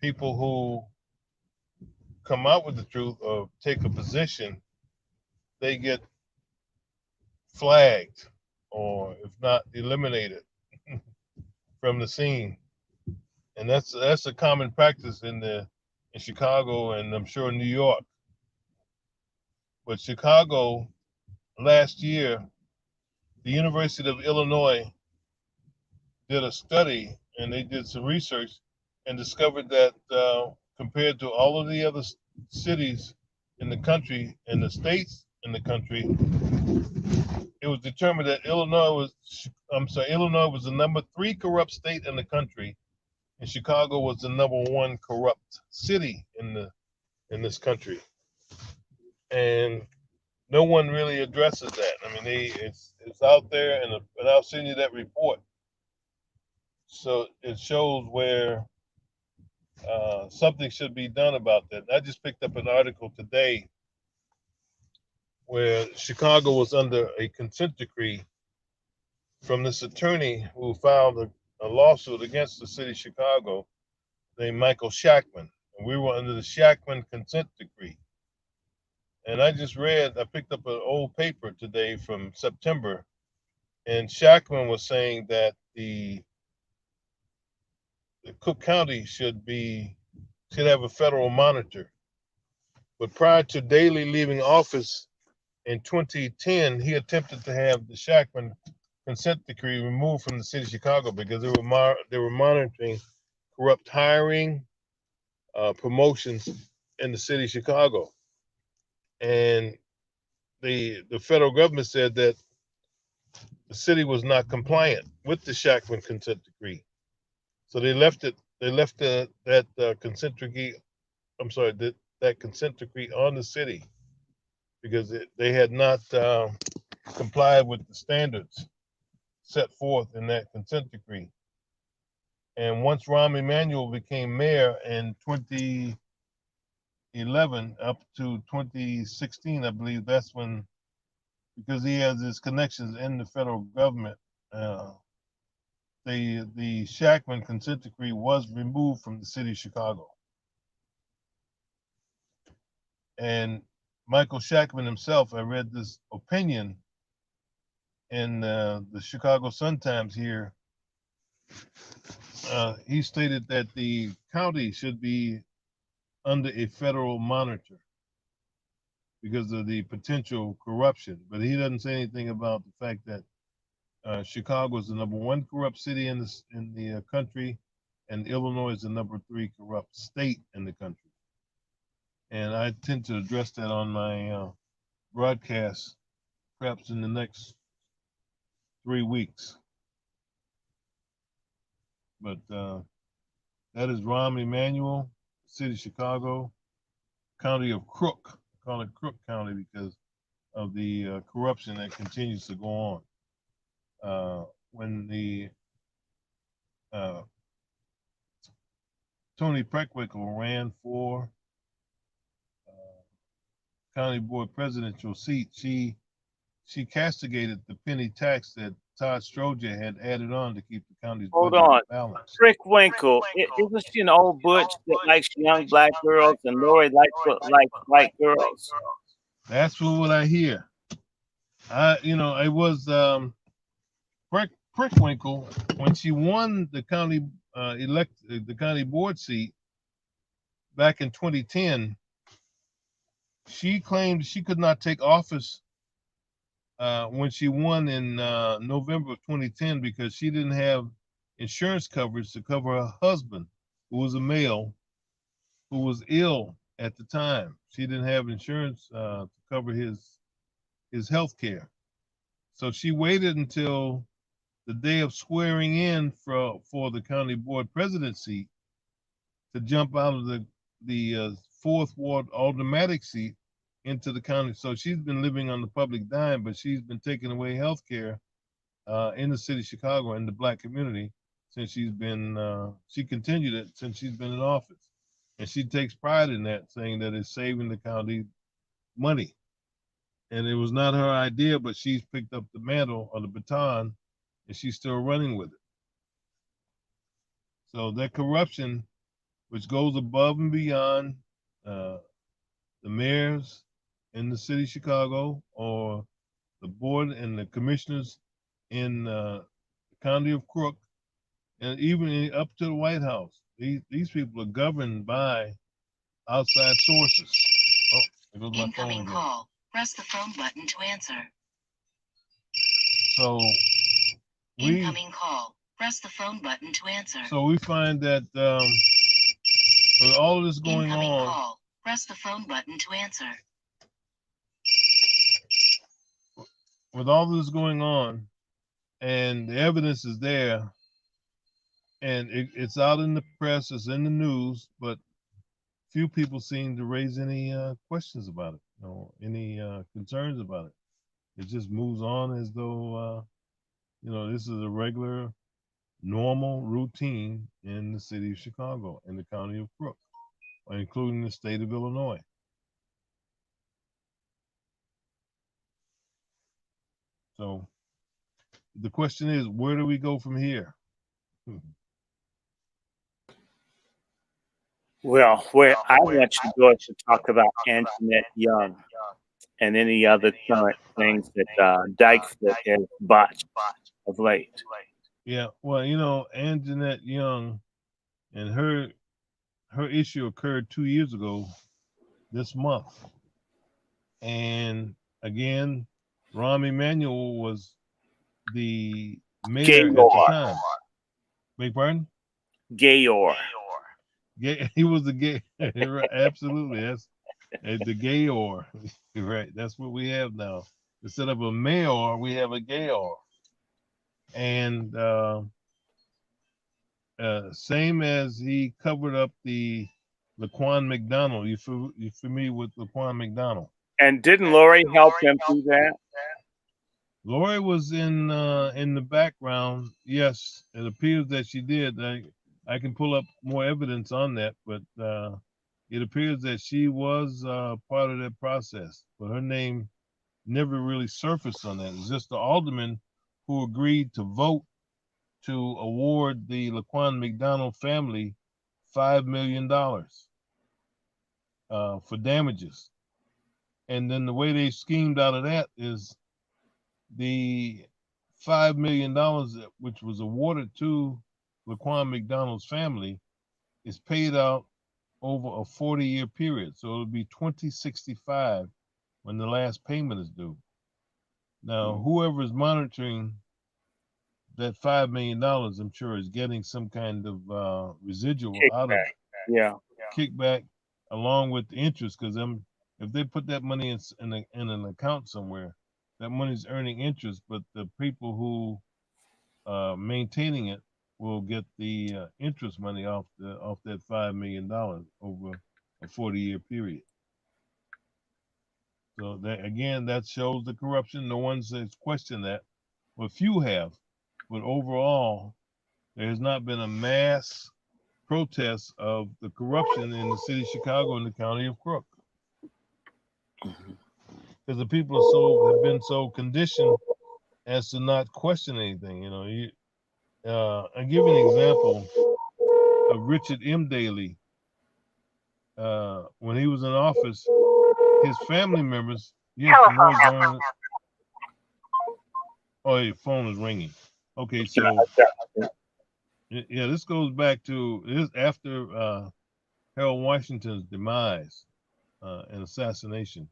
people who come out with the truth or take a position, they get flagged or, if not, eliminated from the scene. And that's a common practice in Chicago, and I'm sure New York. But Chicago last year, the University of Illinois did a study and they did some research and discovered that compared to all of the other cities in the country and the states in the country, it was determined that Illinois was the number 3 corrupt state in the country, and Chicago was the number 1 corrupt city in this country. And no one really addresses that. I mean, it's out there, and I'll send you that report. So it shows where something should be done about that. I just picked up an article today where Chicago was under a consent decree from this attorney who filed a lawsuit against the city of Chicago named Michael Shackman. And we were under the Shackman consent decree. And I picked up an old paper today from September, and Shackman was saying that the Cook County should have a federal monitor. But prior to Daley leaving office in 2010, he attempted to have the Shackman consent decree removed from the city of Chicago because they were monitoring corrupt hiring, promotions in the city of Chicago. And the federal government said that the city was not compliant with the Shackman consent decree. So they left that consent decree on the city because they had not complied with the standards set forth in that consent decree. And once Rahm Emanuel became mayor in 2011 up to 2016, I believe, that's when, because he has his connections in the federal government, the Shackman consent decree was removed from the city of Chicago. And Michael Shackman himself, I read this opinion in the Chicago Sun-Times here. He stated that the county should be under a federal monitor because of the potential corruption. But he doesn't say anything about the fact that Chicago is the number 1 corrupt city in the country, and Illinois is the number 3 corrupt state in the country. And I tend to address that on my broadcast, perhaps in the next 3 weeks. But that is Rahm Emanuel, city of Chicago, county of Crook. I call it Crook County because of the corruption that continues to go on. When the Toni Preckwinkle ran for county board presidential seat, she castigated the penny tax that Todd Stroger had added on to keep the county's budget balanced. Preckwinkle, isn't she an old butch that likes young black girls and Lori likes white girls? That's what I hear. It was Preckwinkle when she won the county the county board seat back in 2010. She claimed she could not take office when she won in November of 2010 because she didn't have insurance coverage to cover her husband, who was a male, who was ill at the time. She didn't have insurance to cover his health care. So she waited until the day of swearing in for the county board president seat to jump out of the 4th Ward automatic seat into the county. So she's been living on the public dime, but she's been taking away health care in the city of Chicago in the black community since she continued it since she's been in office. And she takes pride in that, saying that it's saving the county money. And it was not her idea, but she's picked up the mantle or the baton, and she's still running with it. So that corruption, which goes above and beyond the mayors in the city of Chicago or the board and the commissioners in the county of Crook, and even up to the White House. These people are governed by outside sources. Oh, there goes my phone again. Press the phone button to answer. So Incoming call. Press the phone button to answer. So we find that with all of this going Incoming on, call. Press the phone button to answer. with all this going on, and the evidence is there, and it's out in the press, it's in the news, but few people seem to raise any questions about it, any concerns about it. It just moves on as though, this is a regular, normal routine in the city of Chicago, in the county of Crook, including the state of Illinois. So the question is, where do we go from here? Well, where I want you to go to talk about Anjanette Young and any other current things that Dykefoot has botched of late. Yeah, well, Anjanette Young and her issue occurred 2 years ago this month. And again, Rahm Emanuel was the mayor at the time. Beg pardon? Gayor. He was the gay. Absolutely. That's the gayor. Right. That's what we have now. Instead of a mayor, we have a gayor. And same as he covered up the Laquan McDonald. You familiar with Laquan McDonald? And didn't Lori help him do that? Lori was in the background. Yes, it appears that she did. I can pull up more evidence on that, but it appears that she was part of that process. But her name never really surfaced on that. It's just the alderman who agreed to vote to award the Laquan McDonald family $5 million for damages. And then the way they schemed out of that is the $5 million which was awarded to Laquan McDonald's family is paid out over a 40-year period. So it'll be 2065 when the last payment is due. Now, whoever is monitoring that $5 million, I'm sure, is getting some kind of residual out of it. Yeah. Kickback along with the interest, because if they put that money in an account somewhere, that money's earning interest, but the people who are maintaining it will get the interest money off that $5 million over a 40-year period. So that, again, that shows the corruption. No one says question that, but few have. But overall, there has not been a mass protest of the corruption in the city of Chicago and the county of Crook. Because the people have been so conditioned as to not question anything. I'll give you an example of Richard M. Daley. When he was in office, his family members. Yes, oh, your phone is ringing. Okay, so yeah, this goes back to this after Harold Washington's demise and assassination.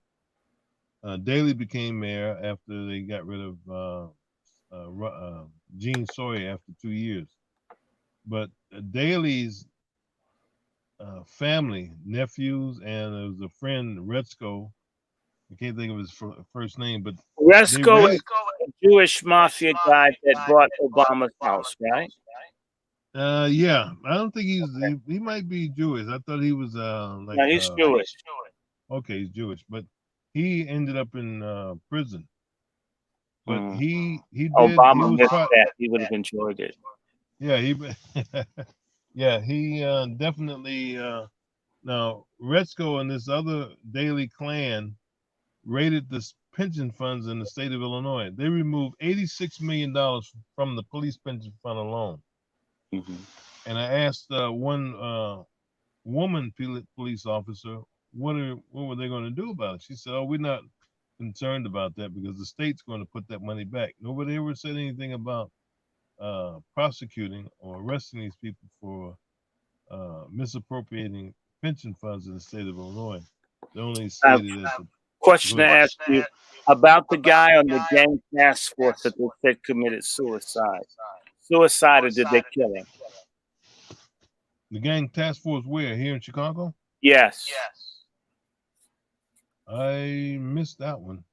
Daley became mayor after they got rid of Gene Sawyer after 2 years. But Daley's family, nephews, and there was a friend, Retzko. I can't think of his first name, but Retzko is a Jewish mafia guy that bought Obama's house, right? Yeah, I don't think he might be Jewish. I thought he was like. No, he's Jewish. Okay, he's Jewish, but he ended up in prison. But he did. Obama he missed that. He would have enjoyed it. Yeah, he definitely. Now Retzko and this other Daley clan raided the pension funds in the state of Illinois. They removed $86 million from the police pension fund alone. And I asked one woman police officer, what were they going to do about it? She said, "Oh, we're not concerned about that because the state's going to put that money back." Nobody ever said anything about prosecuting or arresting these people for misappropriating pension funds in the state of Illinois. They only stated that Question Go to ahead. ask you about the guy on the gang task force that they said committed suicide. Suicide, or did they kill him? The gang task force where? Here in Chicago? Yes. I missed that one.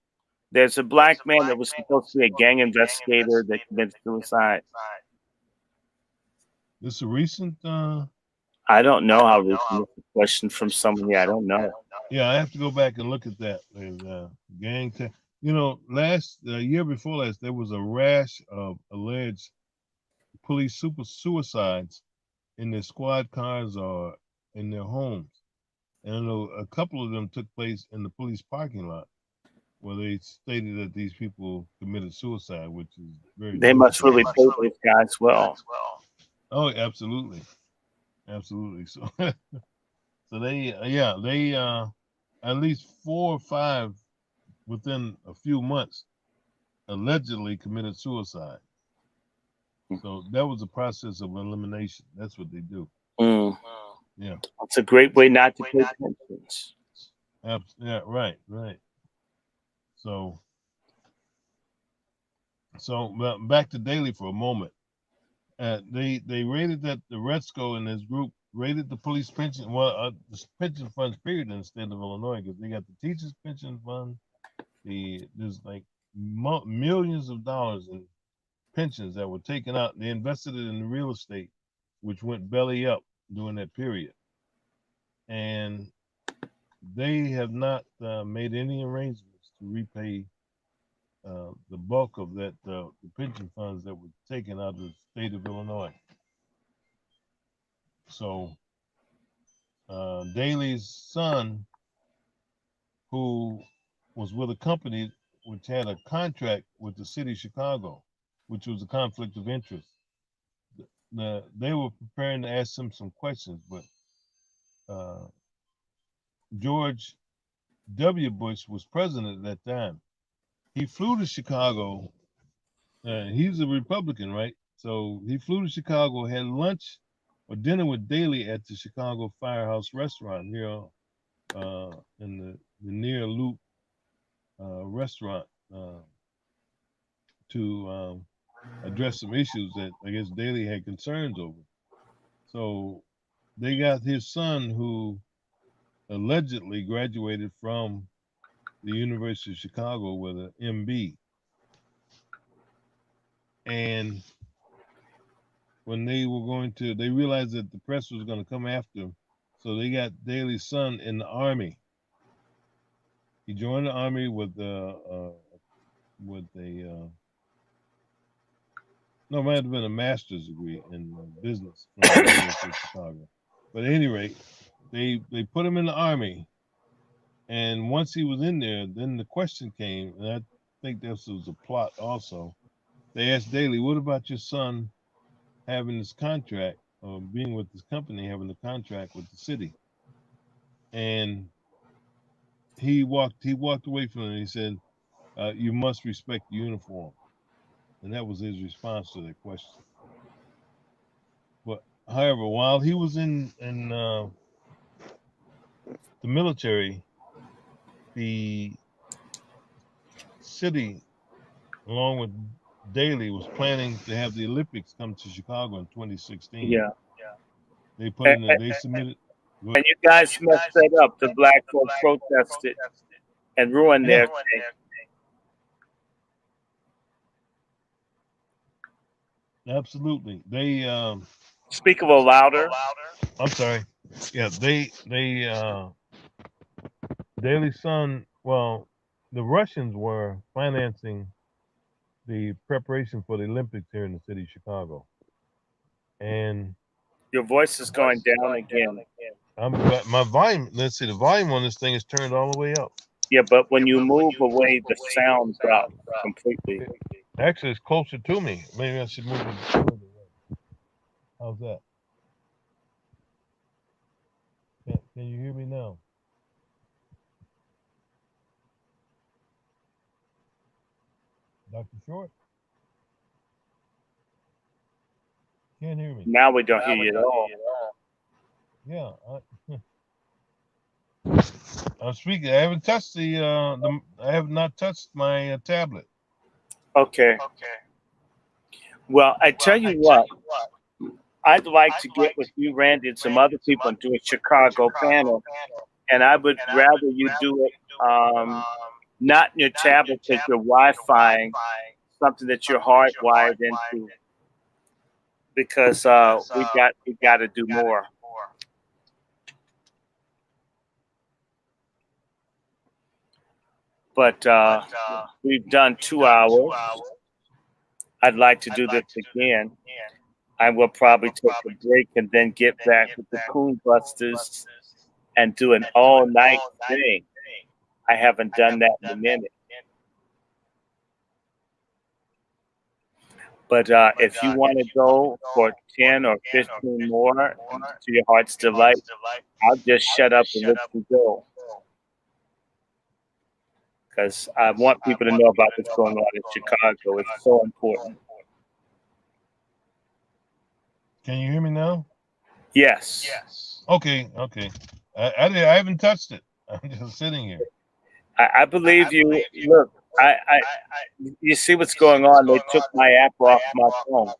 There's a black man that was supposed to be a gang investigator that committed suicide. This is a recent I don't know how recent this is a question from someone. Yeah, I don't know. yeah, I have to go back and look at that. There's gang you know, last year before last there was a rash of alleged police suicides in their squad cars or in their homes. And I know a couple of them took place in the police parking lot where they stated that these people committed suicide, which is very They must difficult. really pay those guys well. Oh, absolutely. Absolutely. So so they they at least 4 or 5 within a few months allegedly committed suicide. So that was a process of elimination. That's what they do. Mm. Yeah. It's a great way not to pay pensions. Yeah, right. So back to Daley for a moment. They rated that the Redsco and his group rated the police pension, the pension funds period in the state of Illinois, because they got the teachers pension fund. There's like millions of dollars in pensions that were taken out. They invested it in real estate, which went belly up during that period. And they have not made any arrangements to repay the bulk of that the pension funds that were taken out of the state of Illinois. So Daley's son, who was with a company which had a contract with the city of Chicago, which was a conflict of interest. They were preparing to ask him some questions, but George W. Bush was president at that time. He flew to Chicago. He's a Republican, right? So he flew to Chicago, had lunch or dinner with Daley at the Chicago Firehouse Restaurant here in the near Loop restaurant to address some issues that I guess Daley had concerns over. So they got his son, who allegedly graduated from the University of Chicago with an MB. And when they realized that the press was going to come after him, so they got Daley's son in the Army. He joined the Army with a no, it might have been a master's degree in business from the University of Chicago. But at any rate, they put him in the Army, and once he was in there, then the question came, and I think this was a plot also. They asked Daley, "What about your son having this contract, or being with this company, having a contract with the city?" And he walked away from it. And he said, "You must respect the uniform," and that was his response to that question. But however, while he was in the military, the city, along with Daley, was planning to have the Olympics come to Chicago in 2016. Yeah. They put in. They submitted. And you guys messed that up. The black folks protested and ruined their thing. Absolutely. They Speak a little louder. I'm sorry. Yeah, Daley's son, well, the Russians were financing the preparation for the Olympics here in the city of Chicago. And Your voice is going down again. my volume, let's see, the volume on this thing is turned all the way up. Yeah, but when you move away, the sound drops completely. Actually, it's closer to me. Maybe I should move it further away. How's that? Can you hear me now? Dr. Short? Can't hear me. Now we don't hear you at all. Yeah. I'm speaking. I haven't touched I have not touched my tablet. Okay. Well, I tell you what, I'd like to get with you, Randy, and some other people and do a Chicago panel, and I would rather you do it not in your tablet because you're Wi-Fi, something that you're hardwired into, because we got to do more. But we've done 2 hours. I'd like to do this again. I will probably take a break and then get back with the COONBUSTERS and do an all-night thing. I haven't done that in a minute. But if you want to go for 10 or 15 more to your heart's delight, I'll just shut up and let you go. Because I want people to know about what's going on in Chicago. It's so important. Can you hear me now? Yes. Okay. I haven't touched it. I'm just sitting here. I believe you. Look, you see what's going on. They took my app off my phone.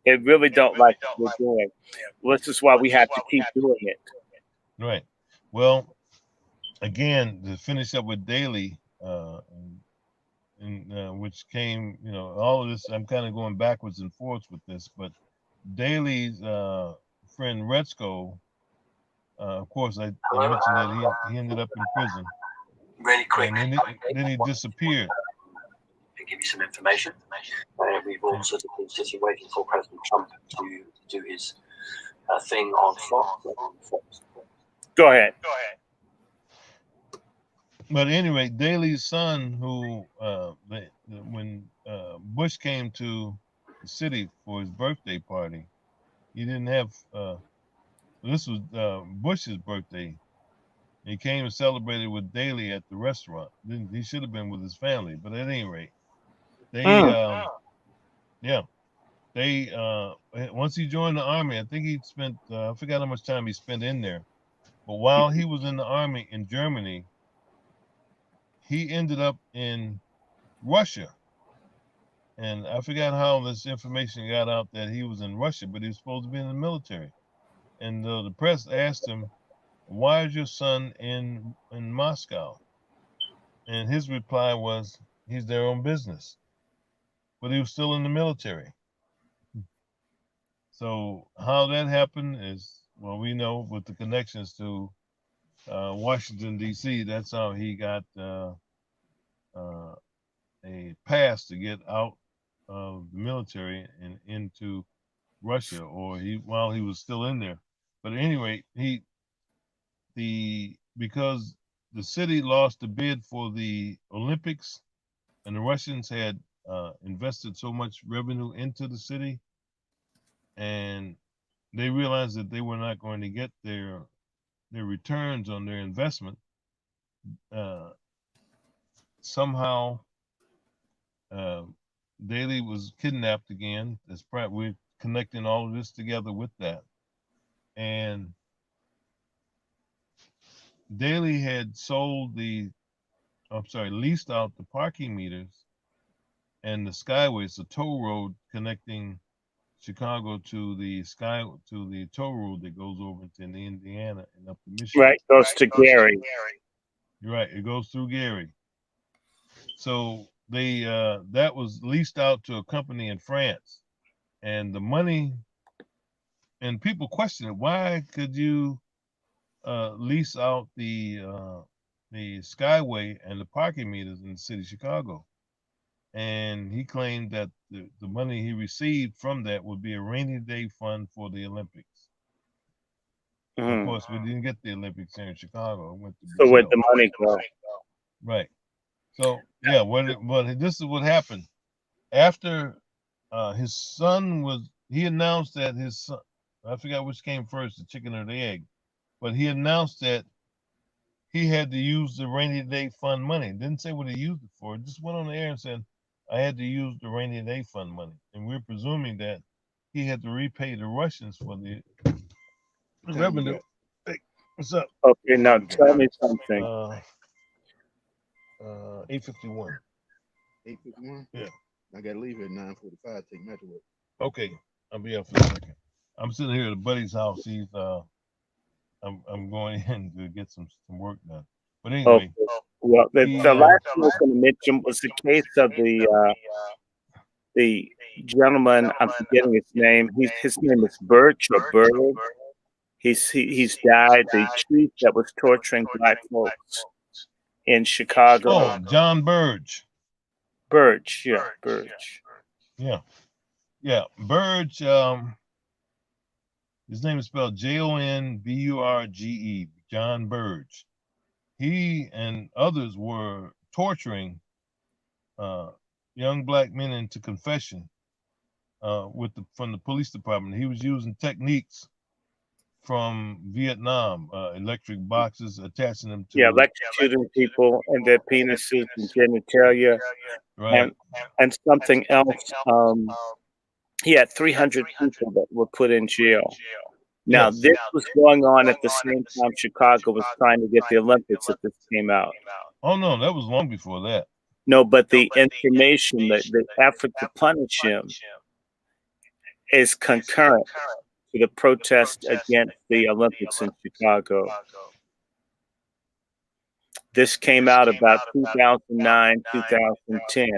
They really don't like what we're doing. Well, this is why we have to keep doing it. Right. Well, again, to finish up with Daly, which came, all of this, I'm kind of going backwards and forwards with this, but Daly's friend Retzko, of course, I mentioned that he ended up in prison. Really quick. And then he disappeared. To give you some information, we've also been sitting waiting for President Trump to do his thing on Fox. Go ahead. But at any rate, Daley's son, who when Bush came to the city for his birthday party, he didn't have. This was Bush's birthday. He came and celebrated with Daley at the restaurant. He should have been with his family, but at any rate, they once he joined the army, I think he spent I forgot how much time he spent in there, but while he was in the army in Germany, he ended up in Russia. And I forgot how this information got out that he was in Russia, but he was supposed to be in the military. And the press asked him, "Why is your son in Moscow?" And his reply was, "He's their own business." But he was still in the military. So how that happened is, well, we know with the connections to Washington, D.C., that's how he got a pass to get out of the military and into Russia, or while he was still in there. But at any rate, because the city lost the bid for the Olympics, and the Russians had invested so much revenue into the city, and they realized that they were not going to get their returns on their investment. Somehow, Daley was kidnapped again. We're connecting all of this together with that. And Daley had leased out the parking meters and the Skyway. It's a toll road connecting Chicago to the toll road that goes over to Indiana and up to Michigan. Right, goes to Gary. You're right, it goes through Gary. So they that was leased out to a company in France, and the money, and people question it. Why could you lease out the Skyway and the parking meters in the city of Chicago? And he claimed that the money he received from that would be a rainy day fund for the Olympics. Of course, we didn't get the Olympics here in Chicago. It went to Brazil. So where'd the money go? Right. So yeah, this is what happened. After his son he announced that his son, I forgot which came first, the chicken or the egg, but he announced that he had to use the rainy day fund money. Didn't say what he used it for. Just went on the air and said, "I had to use the rainy day fund money." And we're presuming that he had to repay the Russians for the revenue. What's up? Okay, now tell me something. 8:51. 8:51. Yeah. I gotta leave at 9:45. Take Matt to work. Okay, I'll be up for a second. I'm sitting here at a buddy's house. I'm going in to get some work done. But anyway, Okay. Well, the he, last thing I was going to mention was the case of the gentleman. I'm forgetting his name. His name is Birch or Bird. He's died. The chief that was torturing black folks in Chicago. oh, John Burge. Birch, yeah, Birch. Yeah, Burge. His name is spelled Jonburge. John Burge. He and others were torturing young black men into confession from the police department. He was using techniques from Vietnam, electric boxes, attaching them to electrocuting people and their penises and genitalia, right. and something else. He had 300 people that were put in jail. Now, Yes. this was going on at the same time Chicago was trying to get the Olympics that this came out. Oh no, that was long before that. No, but the information, the effort to punish him is concurrent to the protest against the Olympics in Chicago. This came out about 2009, 2010.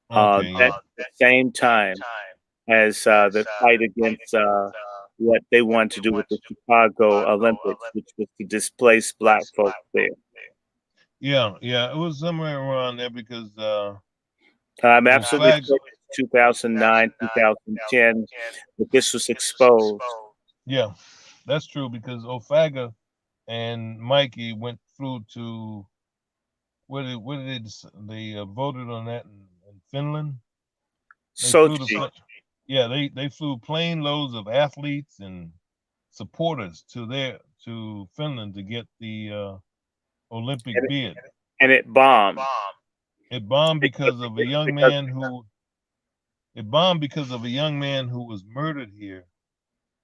Okay, At the same time as the fight against what they wanted to do with the Chicago Olympics, which was to displace black folks there. Yeah, it was somewhere around there because I'm absolutely sure it's 2009, 2010, but this was exposed. Yeah, that's true because Ofaga and Mikey went through to what did they voted on that in Finland. Sochi. They flew plane loads of athletes and supporters to Finland to get the Olympic bid. And it bombed. It bombed because of a young man who was murdered here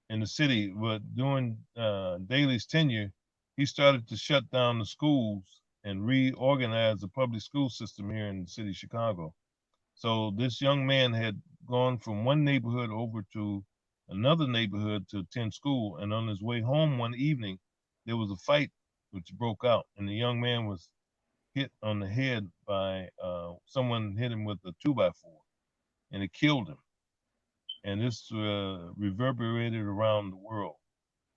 in the city. But during Daley's tenure, he started to shut down the schools and reorganize the public school system here in the city of Chicago. So this young man had gone from one neighborhood over to another neighborhood to attend school. And on his way home one evening, there was a fight which broke out, and the young man was hit on the head by someone hit him with a 2x4, and it killed him. And this reverberated around the world.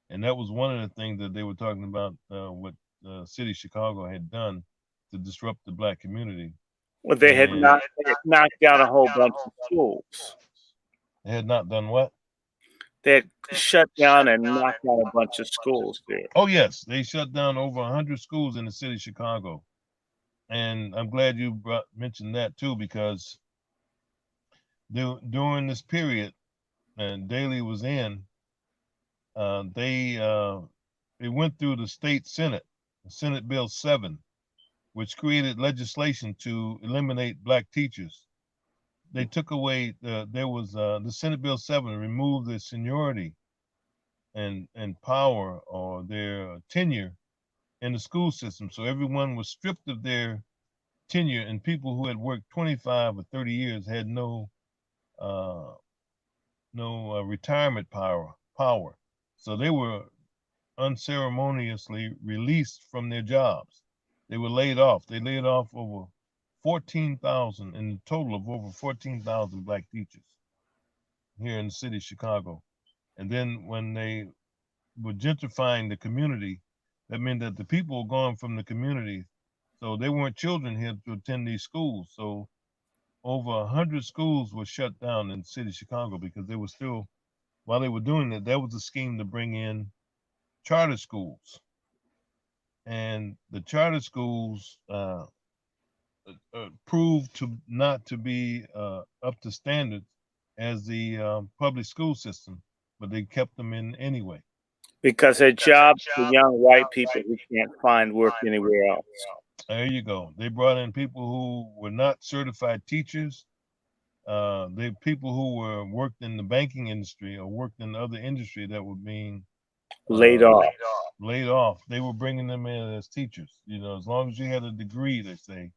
And that was one of the things that they were talking about, what the city of Chicago had done to disrupt the black community. Well, they had knocked down a whole bunch of schools. They had not done what? They had shut down and knocked down a bunch of schools there. Oh, yes. They shut down over 100 schools in the city of Chicago. And I'm glad you mentioned that, too, because during this period, and Daley was in, they went through the state Senate, Senate Bill 7, which created legislation to eliminate black teachers. They took away the Senate Bill 7 removed the seniority and power or their tenure in the school system. So everyone was stripped of their tenure, and people who had worked 25 or 30 years had no retirement power. So they were unceremoniously released from their jobs. They were laid off. They laid off over 14,000, in a total of over 14,000 black teachers here in the city of Chicago. And then when they were gentrifying the community, that meant that the people were gone from the community. So there weren't children here to attend these schools. So over 100 schools were shut down in the city of Chicago because they were still, while they were doing that, that was a scheme to bring in charter schools. And the charter schools proved to not to be up to standard as the public school system, but they kept them in anyway. Because they're jobs for young white people who can't find work anywhere else. There you go. They brought in people who were not certified teachers. They people who worked in the banking industry or worked in other industry that were being laid off. laid off, they were bringing them in as teachers. You know, as long as you had a degree, they say,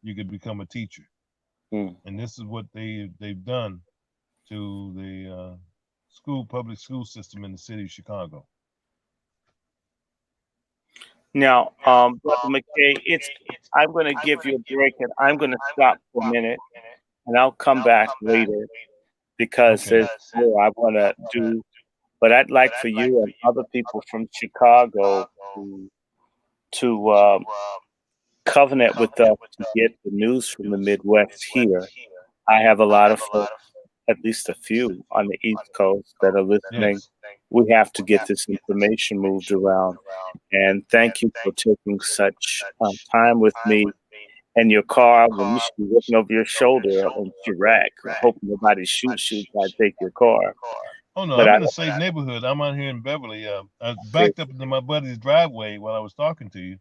you could become a teacher. Hmm. And this is what they've done to the public school system in the city of Chicago. Now, Brother McKay, I'm going to give you a break, and I'm going to stop for a minute, and I'll come back later because Okay. there's more I want to do. But I'd like for you and other people from Chicago to covenant with us to get the news from the Midwest here. I have a lot of folks, at least a few on the East Coast that are listening. Yes. We have to get this information moved around. And thank you for taking such time with me in your car when you should be looking over your shoulder in Chirac, hoping nobody shoots you if I take your car. Oh no, But I'm I in a safe neighborhood. I'm out here in Beverly. I backed up into my buddy's driveway while I was talking to you,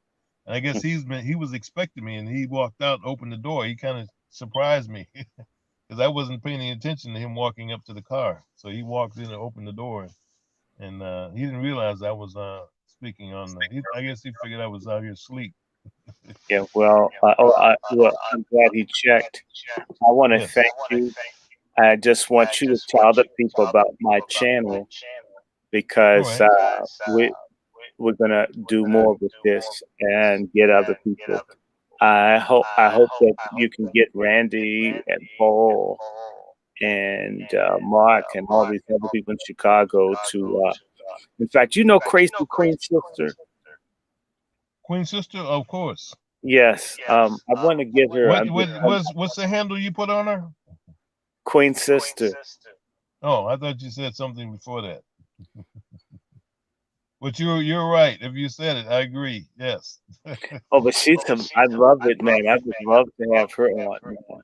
and I guess he was expecting me, and he walked out and opened the door. He kind of surprised me because I wasn't paying any attention to him walking up to the car. So he walked in and opened the door, and he didn't realize I was speaking on. I guess he figured I was out here asleep. Yeah, well, I'm glad he checked. I want to Yes. thank you. I just want you to tell other people about my channel because we're gonna do more with this and get other people. I hope that you can get Randy and Paul and Mark and all these other people in Chicago to. In fact, you know, Crazy Queen Sister. Queen Sister, of course. Yes, I want to get her. What's the handle you put on her? Queen Sister. Oh, I thought you said something before that. But you're right. If you said it, I agree. Yes. Oh, but I love it, man. I would love to have her on. Man.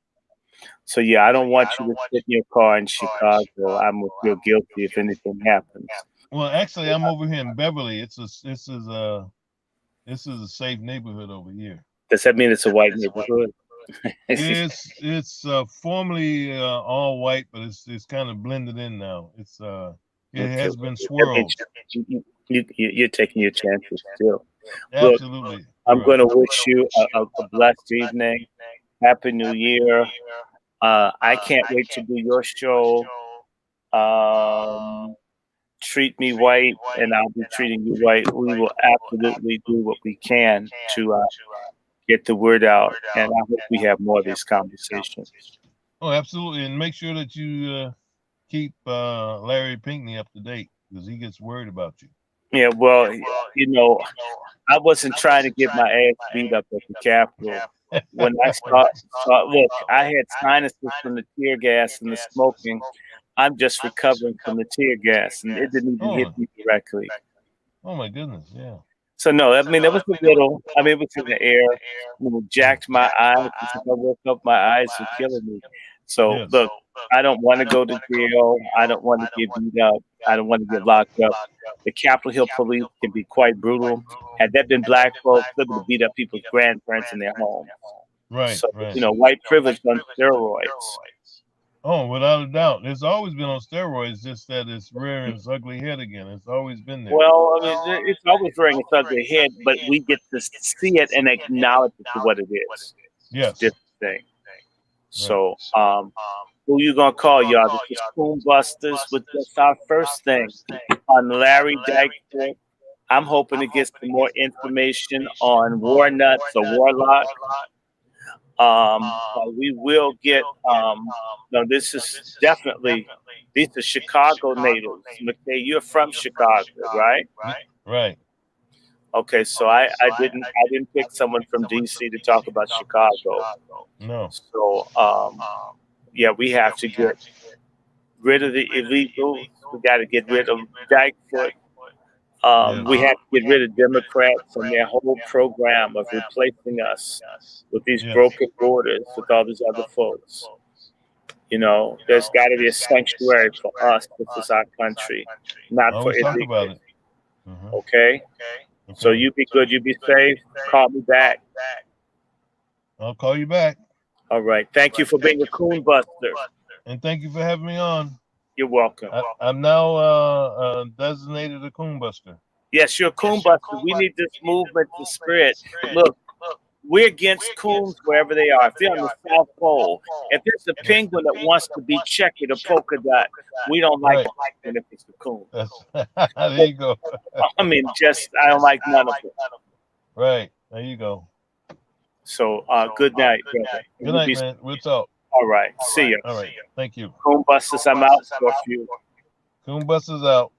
So yeah, I don't want you to sit in your car in Chicago. I would feel guilty if anything happens. Well, actually, I'm over here in Beverly. This is a safe neighborhood over here. Does that mean it's a white neighborhood? It's formerly all white, but it's kind of blended in now. It has been swirled. You're taking your chances still. Absolutely. Look, I'm going to wish you a blessed evening. Happy New Year. I can't wait to do your show. Treat me white, and I'll be treating you white. We will absolutely do what we can to get the word out, and I hope we have more of these conversations. Oh, absolutely, and make sure that you keep Larry Pinckney up to date because he gets worried about you. Yeah, well, you know, I wasn't trying to get my ass beat up at the Capitol. When I saw, look, I had sinuses from the tear gas and the smoking. I'm just recovering from the tear gas, and it didn't even hit me directly. Oh my goodness, yeah. So no, I mean it was a little. I mean it was in the air. You know, jacked my eyes. If I woke up, my eyes were killing me. So look, I don't want to go to jail. I don't want to get beat up. I don't want to get locked up. The Capitol Hill police can be quite brutal. Had that been black folks, they would have beat up people's grandparents in their homes. Right. So right. you know, white privilege on steroids. Oh, without a doubt. It's always been on steroids, just that it's rearing its ugly head again. It's always been there. Well, I mean, it's always rearing its ugly head, but we get to see it and acknowledge it for what it is. Yes. It's a different thing. So, who you gonna call, y'all? This is COONBUSTERS with just our first thing on LARI DYKEFOOT. I'm hoping to get some more information on War Nuts or Warlock. We will get, no, this is definitely, these are Chicago natives. McKay, you're from Chicago, right? Right. Okay, so I didn't pick someone from DC to talk about Chicago. No. So, yeah, we have to get rid of the illegals. We got to get rid of Dykefoot. We have to get rid of Democrats and their whole program of replacing us with these broken borders with all these other folks. You know, there's got to be a sanctuary for us. This is our country, not for illegals. Okay? So you be good. You be safe. Call me back. I'll call you back. All right. Thank you for being a COONBUSTER. And thank you for having me on. You're welcome. I'm now designated a COONBUSTER. Yes, you're a coon buster. We need this movement to spread. Look, we're against coons wherever they are. If they're on the South Pole, if it's a penguin that wants to be checkered or polka dot, we don't like Right. the penguin if it's a coon. There you go. I mean, I don't like none of it. Right. There you go. So, good night, brother. Good night, man. We'll talk. All right. See ya. All right. Thank you. Coon Busters, I'm out for a few. Coon Busters out.